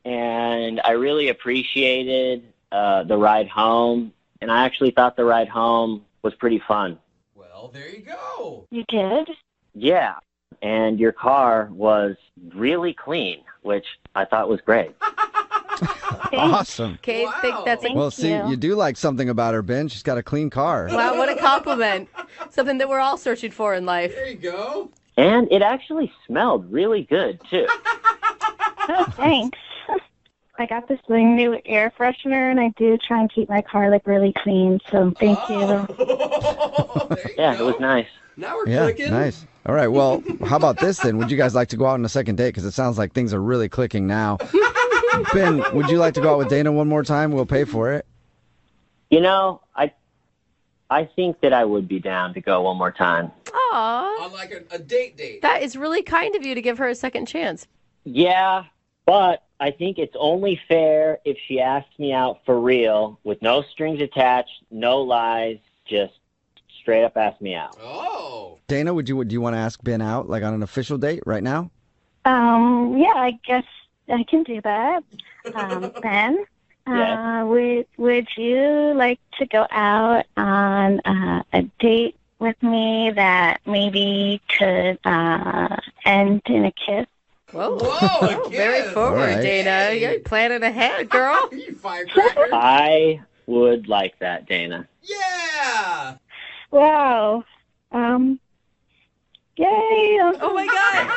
and I really appreciated the ride home, and I actually thought the ride home was pretty fun. Well, there you go. You did? Yeah, and your car was really clean, which I thought was great. Awesome. Okay, Well, see, you do like something about her, Ben. She's got a clean car. Wow, what a compliment. Something that we're all searching for in life. There you go. And it actually smelled really good, too. Oh, thanks. I got this new air freshener, and I do try and keep my car, like, really clean, so thank you. Yeah, it was nice. Now we're clicking. Nice. All right, well, how about this then? Would you guys like to go out on a second date? Because it sounds like things are really clicking now. Ben, would you like to go out with Dana one more time? We'll pay for it. You know, I think that I would be down to go one more time. Aww. On like a date. That is really kind of you to give her a second chance. Yeah, but I think it's only fair if she asks me out for real, with no strings attached, no lies, just straight up ask me out. Oh. Dana, do you want to ask Ben out, like on an official date right now? Yeah, I guess I can do that. Ben, would you like to go out on a date with me that maybe could end in a kiss? Whoa, a very kiss. forward, All right. Dana. You're planning ahead, girl. You firecracker. I would like that, Dana. Yeah. Wow. Yay. Oh, my God.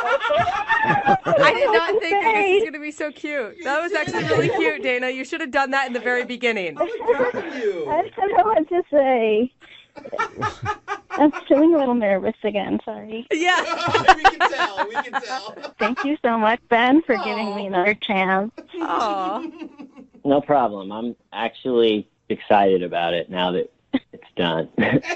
I did not think that this was going to be so cute. That was actually really cute, Dana. You should have done that in the very beginning. I don't know what to say. I'm feeling a little nervous again. Sorry. Yeah. We can tell. Thank you so much, Ben, for giving me another chance. Aw. No problem. I'm actually excited about it now that it's done.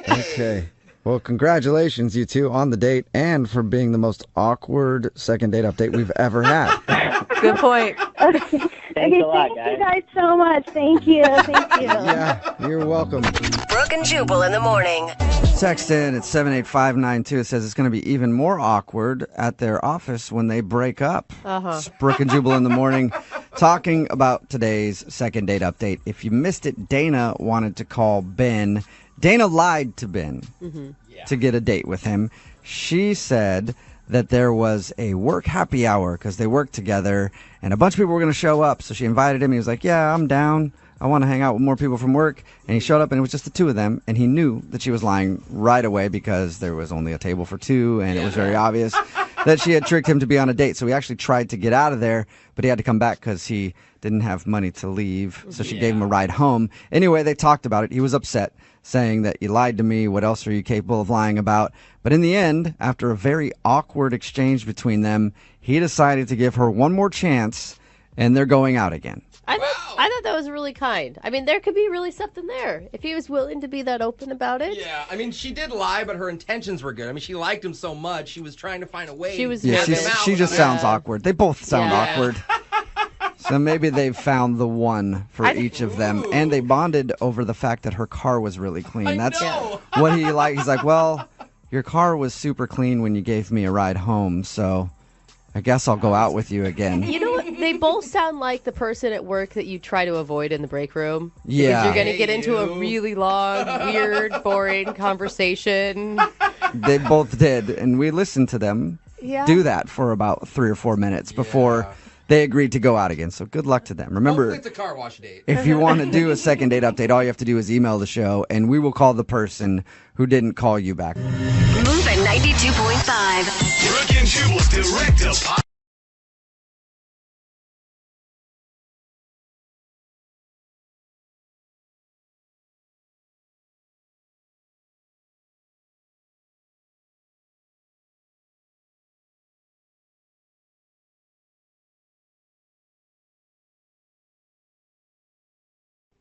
Okay. Well, congratulations, you two, on the date and for being the most awkward second date update we've ever had. Good point. Thanks a lot, Thank you guys so much. Thank you. Thank you. Yeah, you're welcome. Brooke and Jubal in the morning. Text in at 78592. It says it's going to be even more awkward at their office when they break up. It's Brooke and Jubal in the morning talking about today's second date update. If you missed it, Dana wanted to call Ben. Dana lied to Ben to get a date with him. She said that there was a work happy hour because they worked together and a bunch of people were going to show up. So she invited him. He was like, yeah, I'm down. I want to hang out with more people from work. And he showed up and it was just the two of them. And he knew that she was lying right away because there was only a table for two. And it was very obvious that she had tricked him to be on a date. So he actually tried to get out of there, but he had to come back because he didn't have money to leave. So she gave him a ride home. Anyway, they talked about it. He was upset, saying that you lied to me. What else are you capable of lying about? But in the end, after a very awkward exchange between them, he decided to give her one more chance, and they're going out again. I thought that was really kind. I mean, there could be really something there if he was willing to be that open about it. Yeah, I mean, she did lie, but her intentions were good. I mean, she liked him so much, she was trying to find a way. She was she just sounds awkward. They both sound awkward. So maybe they've found the one for each of them. And they bonded over the fact that her car was really clean. That's what he liked. He's like, well, your car was super clean when you gave me a ride home, so I guess I'll go out with you again. You know what? They both sound like the person at work that you try to avoid in the break room. Yeah. Because you're going to get into a really long, weird, boring conversation. They both did, and we listened to them do that for about 3 or 4 minutes before they agreed to go out again. So good luck to them. Remember, hopefully it's a car wash date. If you want to do a second date update, all you have to do is email the show, and we will call the person who didn't call you back. Move at 92.5. Brooke and Jubal's direct deposit.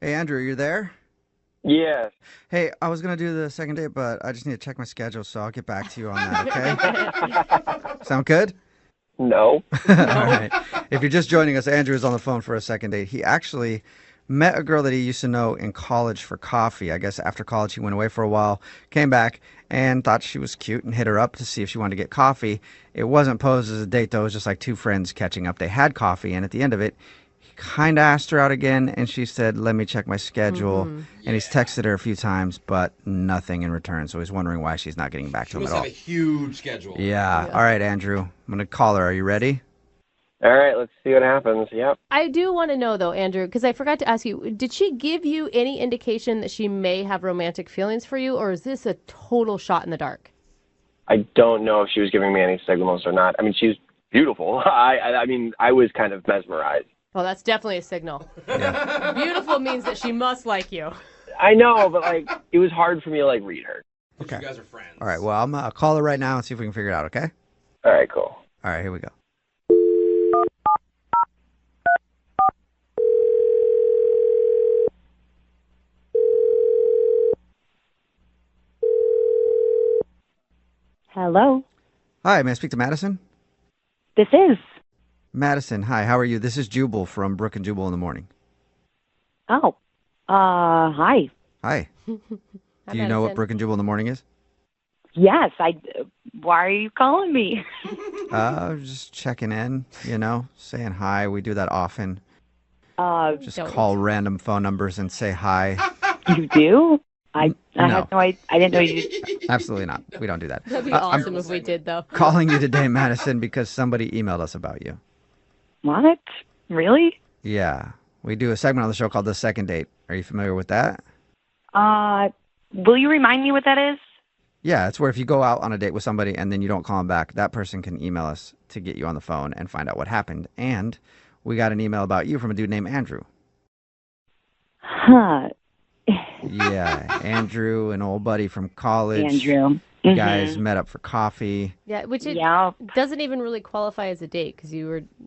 Hey, Andrew, you there? Yes. Hey, I was going to do the second date, but I just need to check my schedule, so I'll get back to you on that, okay? Sound good? No. All right. If you're just joining us, Andrew is on the phone for a second date. He actually met a girl that he used to know in college for coffee. I guess after college, he went away for a while, came back, and thought she was cute and hit her up to see if she wanted to get coffee. It wasn't posed as a date, though. It was just like two friends catching up. They had coffee, and at the end of it, kind of asked her out again, and she said, let me check my schedule. And he's texted her a few times, but nothing in return. So he's wondering why she's not getting back to him at all. She must have a huge schedule. Yeah. All right, Andrew. I'm going to call her. Are you ready? All right, let's see what happens. Yep. I do want to know, though, Andrew, because I forgot to ask you, did she give you any indication that she may have romantic feelings for you, or is this a total shot in the dark? I don't know if she was giving me any signals or not. I mean, she's beautiful. I mean, I was kind of mesmerized. Well, that's definitely a signal. Yeah. Beautiful means that she must like you. I know, but like it was hard for me to like read her. Okay. You guys are friends. All right. Well, I'll call her right now and see if we can figure it out. Okay. All right. Cool. All right. Here we go. Hello. Hi. May I speak to Madison? This is. Madison, hi. How are you? This is Jubal from Brooke and Jubal in the morning. Oh. Hi. Hi. Do you know what Brooke and Jubal in the morning is? Yes, why are you calling me? Just checking in, saying hi. We do that often. Just don't. Call random phone numbers and say hi. You do? I No. had no idea. I didn't know you. Absolutely not. We don't do that. That'd be awesome if we did, though. Calling you today, Madison, because somebody emailed us about you. What? Really? Yeah. We do a segment on the show called The Second Date. Are you familiar with that? Will you remind me what that is? Yeah, it's where if you go out on a date with somebody and then you don't call them back, that person can email us to get you on the phone and find out what happened. And we got an email about you from a dude named Andrew. Huh. Yeah, Andrew, an old buddy from college. Andrew. You guys met up for coffee. Yeah, which it doesn't even really qualify as a date because it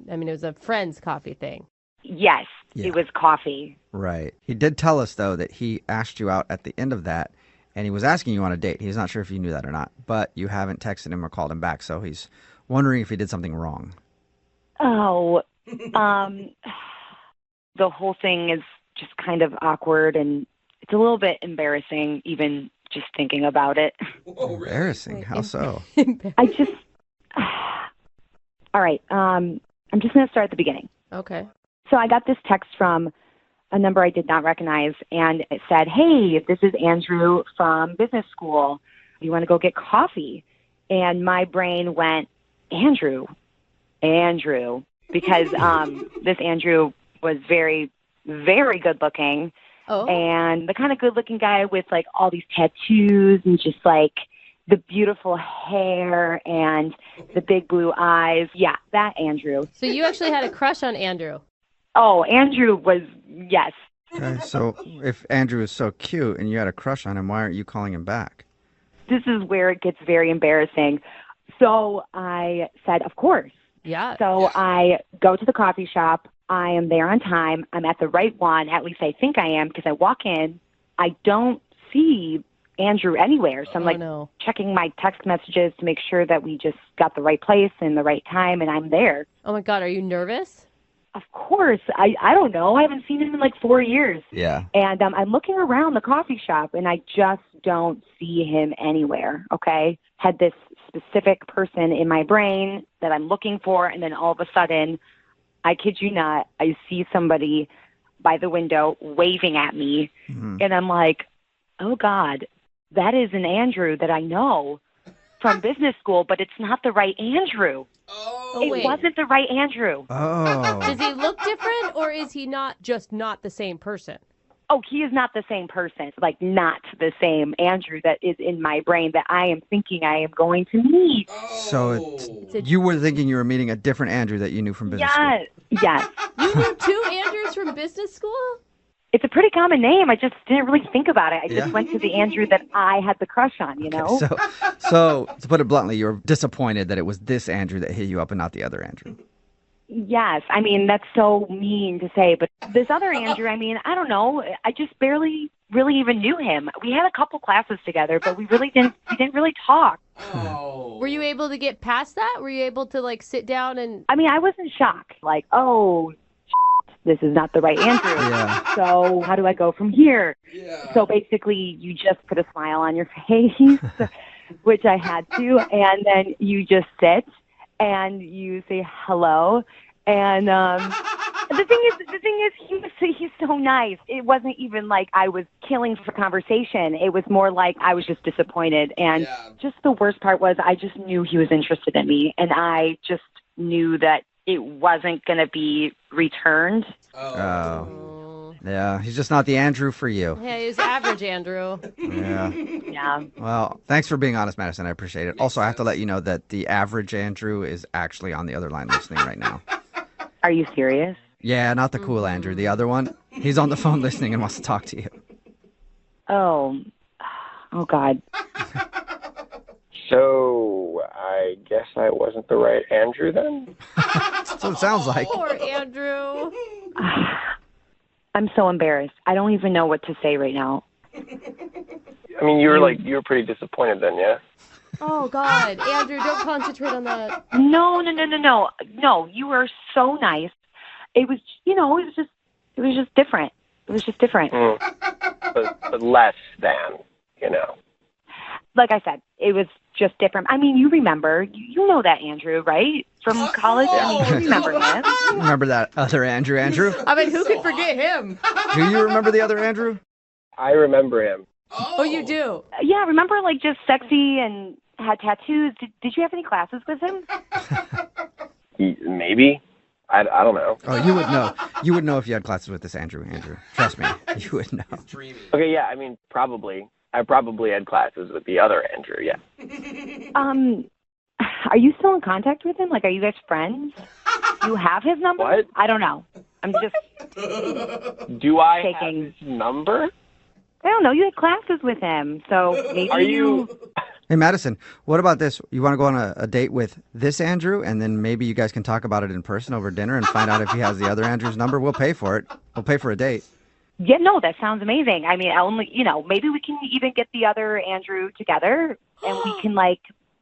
was a friend's coffee thing. Yes, Yeah. it was coffee. Right. He did tell us, though, that he asked you out at the end of that, and he was asking you on a date. He's not sure if you knew that or not, but you haven't texted him or called him back, so he's wondering if he did something wrong. Oh, the whole thing is just kind of awkward, and it's a little bit embarrassing, even just thinking about it. Embarrassing? How so? I just... All right, I'm just going to start at the beginning. Okay. So I got this text from a number I did not recognize, and it said, "Hey, this is Andrew from business school. You want to go get coffee?" And my brain went, Andrew, because this Andrew was very, very good looking. Oh. And the kind of good looking guy with like all these tattoos and just like the beautiful hair and the big blue eyes. Yeah, that Andrew. So you actually had a crush on Andrew. Oh, Andrew was, yes. Okay, so if Andrew is so cute and you had a crush on him, why aren't you calling him back? This is where it gets very embarrassing. So I said, of course. Yeah. So I go to the coffee shop. I am there on time. I'm at the right one. At least I think I am, because I walk in. I don't see Andrew anywhere. So I'm checking my text messages to make sure that we just got the right place and the right time, and I'm there. Oh, my God. Are you nervous? Of course. I don't know. I haven't seen him in like 4 years. Yeah. And I'm looking around the coffee shop, and I just don't see him anywhere, okay? Had this specific person in my brain that I'm looking for, and then all of a sudden, I kid you not, I see somebody by the window waving at me, and I'm like, oh, God, that is an Andrew that I know from business school, but it's not the right Andrew. It wasn't the right Andrew. Oh. Does he look different, or is he not the same person? Oh, he is not the same person, like not the same Andrew that is in my brain that I am thinking I am going to meet. So you were thinking you were meeting a different Andrew that you knew from business school. Yes. You knew two Andrews from business school? It's a pretty common name. I just didn't really think about it. I just went to the Andrew that I had the crush on, you know? So to put it bluntly, you were disappointed that it was this Andrew that hit you up and not the other Andrew. Yes. I mean, that's so mean to say, but this other Andrew, I mean, I don't know. I just barely really even knew him. We had a couple classes together, but we didn't really talk. Oh. Were you able to get past that? Were you able to like sit down and... I mean, I was in shock. Like, oh, this is not the right Andrew. Yeah. So how do I go from here? Yeah. So basically, you just put a smile on your face, which I had to, and then you just sit and you say hello. And the thing is, he's so nice. It wasn't even like I was killing for conversation. It was more like I was just disappointed. And just the worst part was I just knew he was interested in me, and I just knew that it wasn't going to be returned. Oh. Yeah, he's just not the Andrew for you. Yeah, he was average Andrew. Yeah. Yeah. Well, thanks for being honest, Madison. I appreciate it. Also, I have to let you know that the average Andrew is actually on the other line listening right now. Are you serious? Yeah, not the cool Andrew. The other one. He's on the phone listening and wants to talk to you. Oh God. So, I guess I wasn't the right Andrew then? That's what it sounds like. Poor Andrew. I'm so embarrassed. I don't even know what to say right now. I mean, you were pretty disappointed then, yeah? Oh, God. Andrew, don't concentrate on that. No. No, you were so nice. It was, it was just different. It was just different. But less than, Like I said, it was just different. I mean, you remember, you know that Andrew, right? From college? I mean, you remember him. Remember that other Andrew? I mean, who could forget him? Do you remember the other Andrew? I remember him. Oh, you do? Yeah, remember, like, just sexy and had tattoos. Did you have any classes with him? Maybe. I don't know. Oh, you would know. You would know if you had classes with this Andrew. Trust me, you would know. Okay, yeah, I mean, probably. I probably had classes with the other Andrew, yeah. Are you still in contact with him? Like, are you guys friends? Do you have his number? What? I don't know. I'm just Do I taking... have his number? I don't know. You had classes with him, so maybe Are you? Hey, Madison, what about this? You want to go on a date with this Andrew, and then maybe you guys can talk about it in person over dinner and find out if he has the other Andrew's number? We'll pay for it. We'll pay for a date. Yeah, no, that sounds amazing. I mean, maybe we can even get the other Andrew together, and we can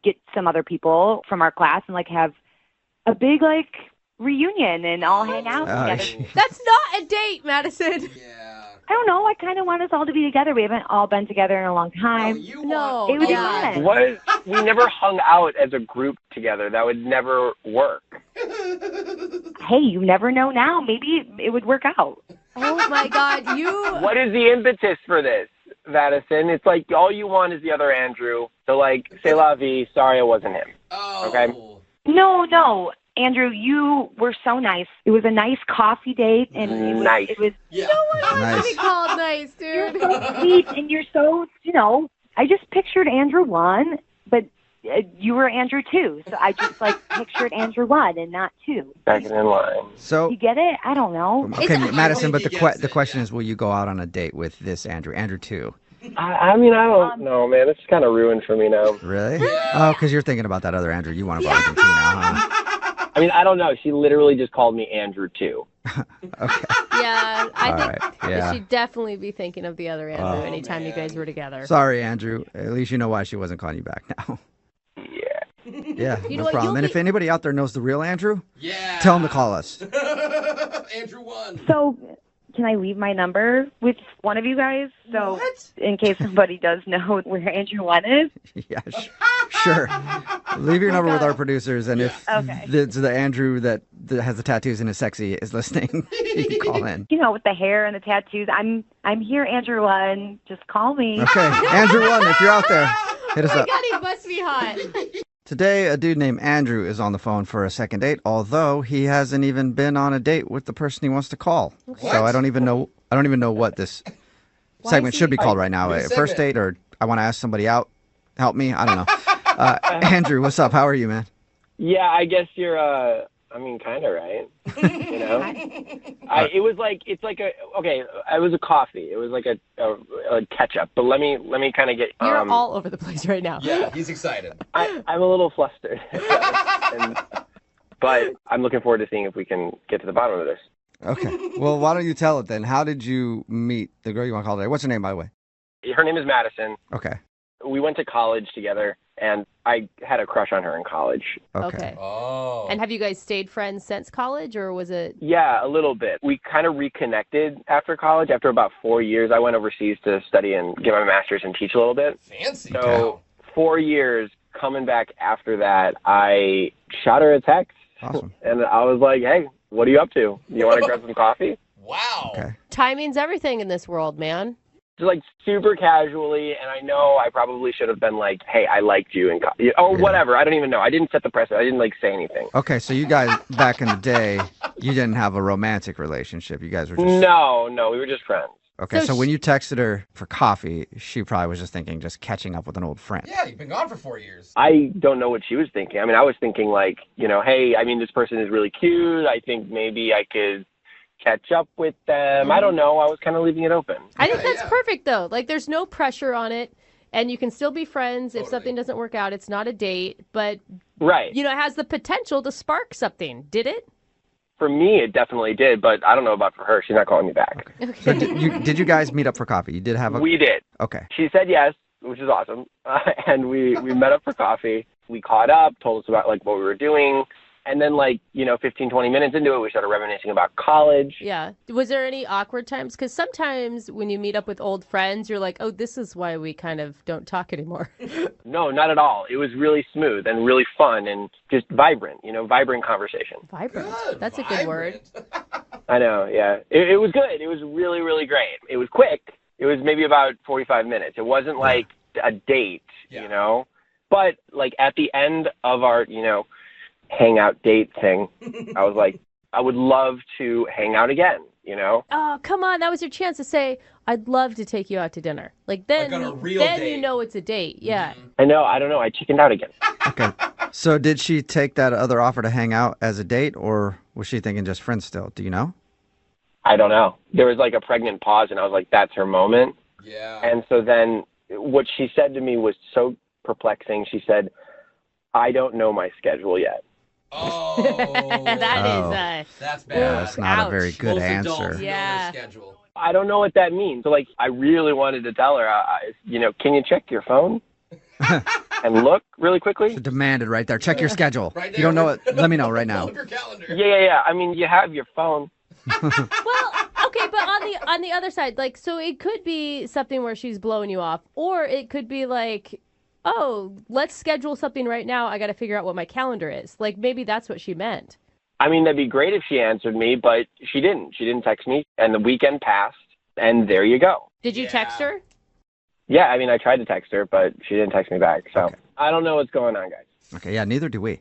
get some other people from our class and have a big reunion and all hang out together. That's not a date, Madison. I don't know. I kind of want us all to be together. We haven't all been together in a long time. No, it would be fun. What? We never hung out as a group together. That would never work. Hey, you never know now. Maybe it would work out. Oh, my God. What is the impetus for this, Madison? It's all you want is the other Andrew. So, c'est la vie. Sorry it wasn't him. Oh. Okay? No. Andrew, you were so nice. It was a nice coffee date, and nice. It was No one wants to be called nice, dude. You're so sweet, and you're so, I just pictured Andrew 1, but you were Andrew 2, so I just pictured Andrew 1 and not 2. Second in line. So you get it? I don't know. Okay, Madison, but the question is, will you go out on a date with this Andrew 2? I mean, I don't know, man. It's kind of ruined for me now. Really? Oh, because you're thinking about that other Andrew you want to barbecue too now, huh? I mean, I don't know. She literally just called me Andrew 2. Okay. Yeah, I think right, yeah. she'd definitely be thinking of the other Andrew anytime you guys were together. Sorry, Andrew. At least you know why she wasn't calling you back now. Yeah, You know no what, problem. you'll And be- if anybody out there knows the real Andrew, tell him to call us. Andrew 1. So, can I leave my number with one of you guys? So, in case somebody does know where Andrew 1 is? Yeah, sure. Leave your number with our producers, and if it's the Andrew that has the tattoos and is sexy is listening, you can call in. With the hair and the tattoos. I'm here, Andrew 1. Just call me. Okay, Andrew 1, if you're out there, hit us Oh my up. God, he must be hot. Today, a dude named Andrew is on the phone for a second date, although he hasn't even been on a date with the person he wants to call. So I don't even know what this segment should be called right now. A first date, or I want to ask somebody out. Help me. I don't know. Andrew, what's up? How are you, man? Yeah, I guess you're, kind of right. It was it was a coffee. It was like a ketchup. But let me kind of get. You're all over the place right now. Yeah, he's excited. I'm a little flustered. But I'm looking forward to seeing if we can get to the bottom of this. Okay. Well, why don't you tell it then? How did you meet the girl you want to call today? What's her name, by the way? Her name is Madison. Okay. We went to college together, and I had a crush on her in college. Okay. Oh. And have you guys stayed friends since college, or was it? Yeah, a little bit. We kind of reconnected after college. After about 4 years, I went overseas to study and get my master's and teach a little bit. Fancy. So 4 years, coming back after that, I shot her a text. Awesome. And I was like, hey, what are you up to? You want to grab some coffee? Wow. Okay. Timing's everything in this world, man. Just super casually, and I know I probably should have been like, hey, I liked you, or whatever. I don't even know. I didn't set the precedent. I didn't say anything. Okay, so you guys, back in the day, you didn't have a romantic relationship. You guys were just... No, we were just friends. Okay, so when you texted her for coffee, she probably was just thinking just catching up with an old friend. Yeah, you've been gone for 4 years. I don't know what she was thinking. I mean, I was thinking hey, this person is really cute. I think maybe I could catch up with them. I don't know. I was kind of leaving it open. I think that's perfect, though. There's no pressure on it, and you can still be friends if something doesn't work out. It's not a date, but it has the potential to spark something. Did it? For me, it definitely did, but I don't know about for her. She's not calling me back. Okay. So did you guys meet up for coffee? You did have a... We did. Okay. She said yes, which is awesome. And we met up for coffee. We caught up, told us about what we were doing. And then 15, 20 minutes into it, we started reminiscing about college. Yeah. Was there any awkward times? Because sometimes when you meet up with old friends, you're like, oh, this is why we kind of don't talk anymore. No, not at all. It was really smooth and really fun and just vibrant, vibrant conversation. Vibrant. That's a good word. I know, yeah. It was good. It was really, really great. It was quick. It was maybe about 45 minutes. It wasn't like a date, But at the end of our, hangout date thing, I was like, I would love to hang out again, Oh, come on. That was your chance to say, I'd love to take you out to dinner. Then on a real then date. you know it's a date. Yeah. I know. I don't know. I chickened out again. Okay. So did she take that other offer to hang out as a date, or was she thinking just friends still? Do you know? I don't know. There was a pregnant pause, and I was like, that's her moment. Yeah. And so then what she said to me was so perplexing. She said, I don't know my schedule yet. That's bad. That's not a very good Most answer. adults know Yeah. their schedule. I don't know what that means. So, like, I really wanted to tell her, can you check your phone and look really quickly? Demanded right there. Check your schedule. Right If you don't know it, let me know right now. Pull up your calendar. Yeah. I mean, you have your phone. Okay, but on the other side, like, so it could be something where she's blowing you off, or it could be like, oh, let's schedule something right now. I got to figure out what my calendar is. Like, maybe that's what she meant. I mean, that'd be great if she answered me, but she didn't. She didn't text me, and the weekend passed, and there you go. Did you text her? Yeah, I mean, I tried to text her, but she didn't text me back. So I don't know what's going on, guys. Okay, yeah, neither do we.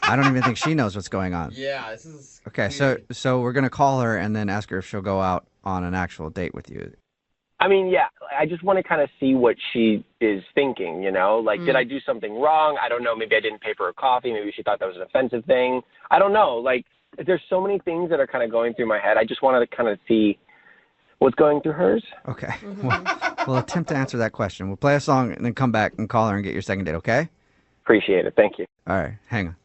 I don't even think she knows what's going on. Yeah, this is Okay, so we're going to call her and then ask her if she'll go out on an actual date with you. I mean, yeah, I just want to kind of see what she is thinking, you know? Like, did I do something wrong? I don't know. Maybe I didn't pay for her coffee. Maybe she thought that was an offensive thing. I don't know. Like, there's so many things that are kind of going through my head. I just wanted to kind of see what's going through hers. Okay. We'll attempt to answer that question. We'll play a song and then come back and call her and get your second date, okay? Appreciate it. Thank you. All right, hang on.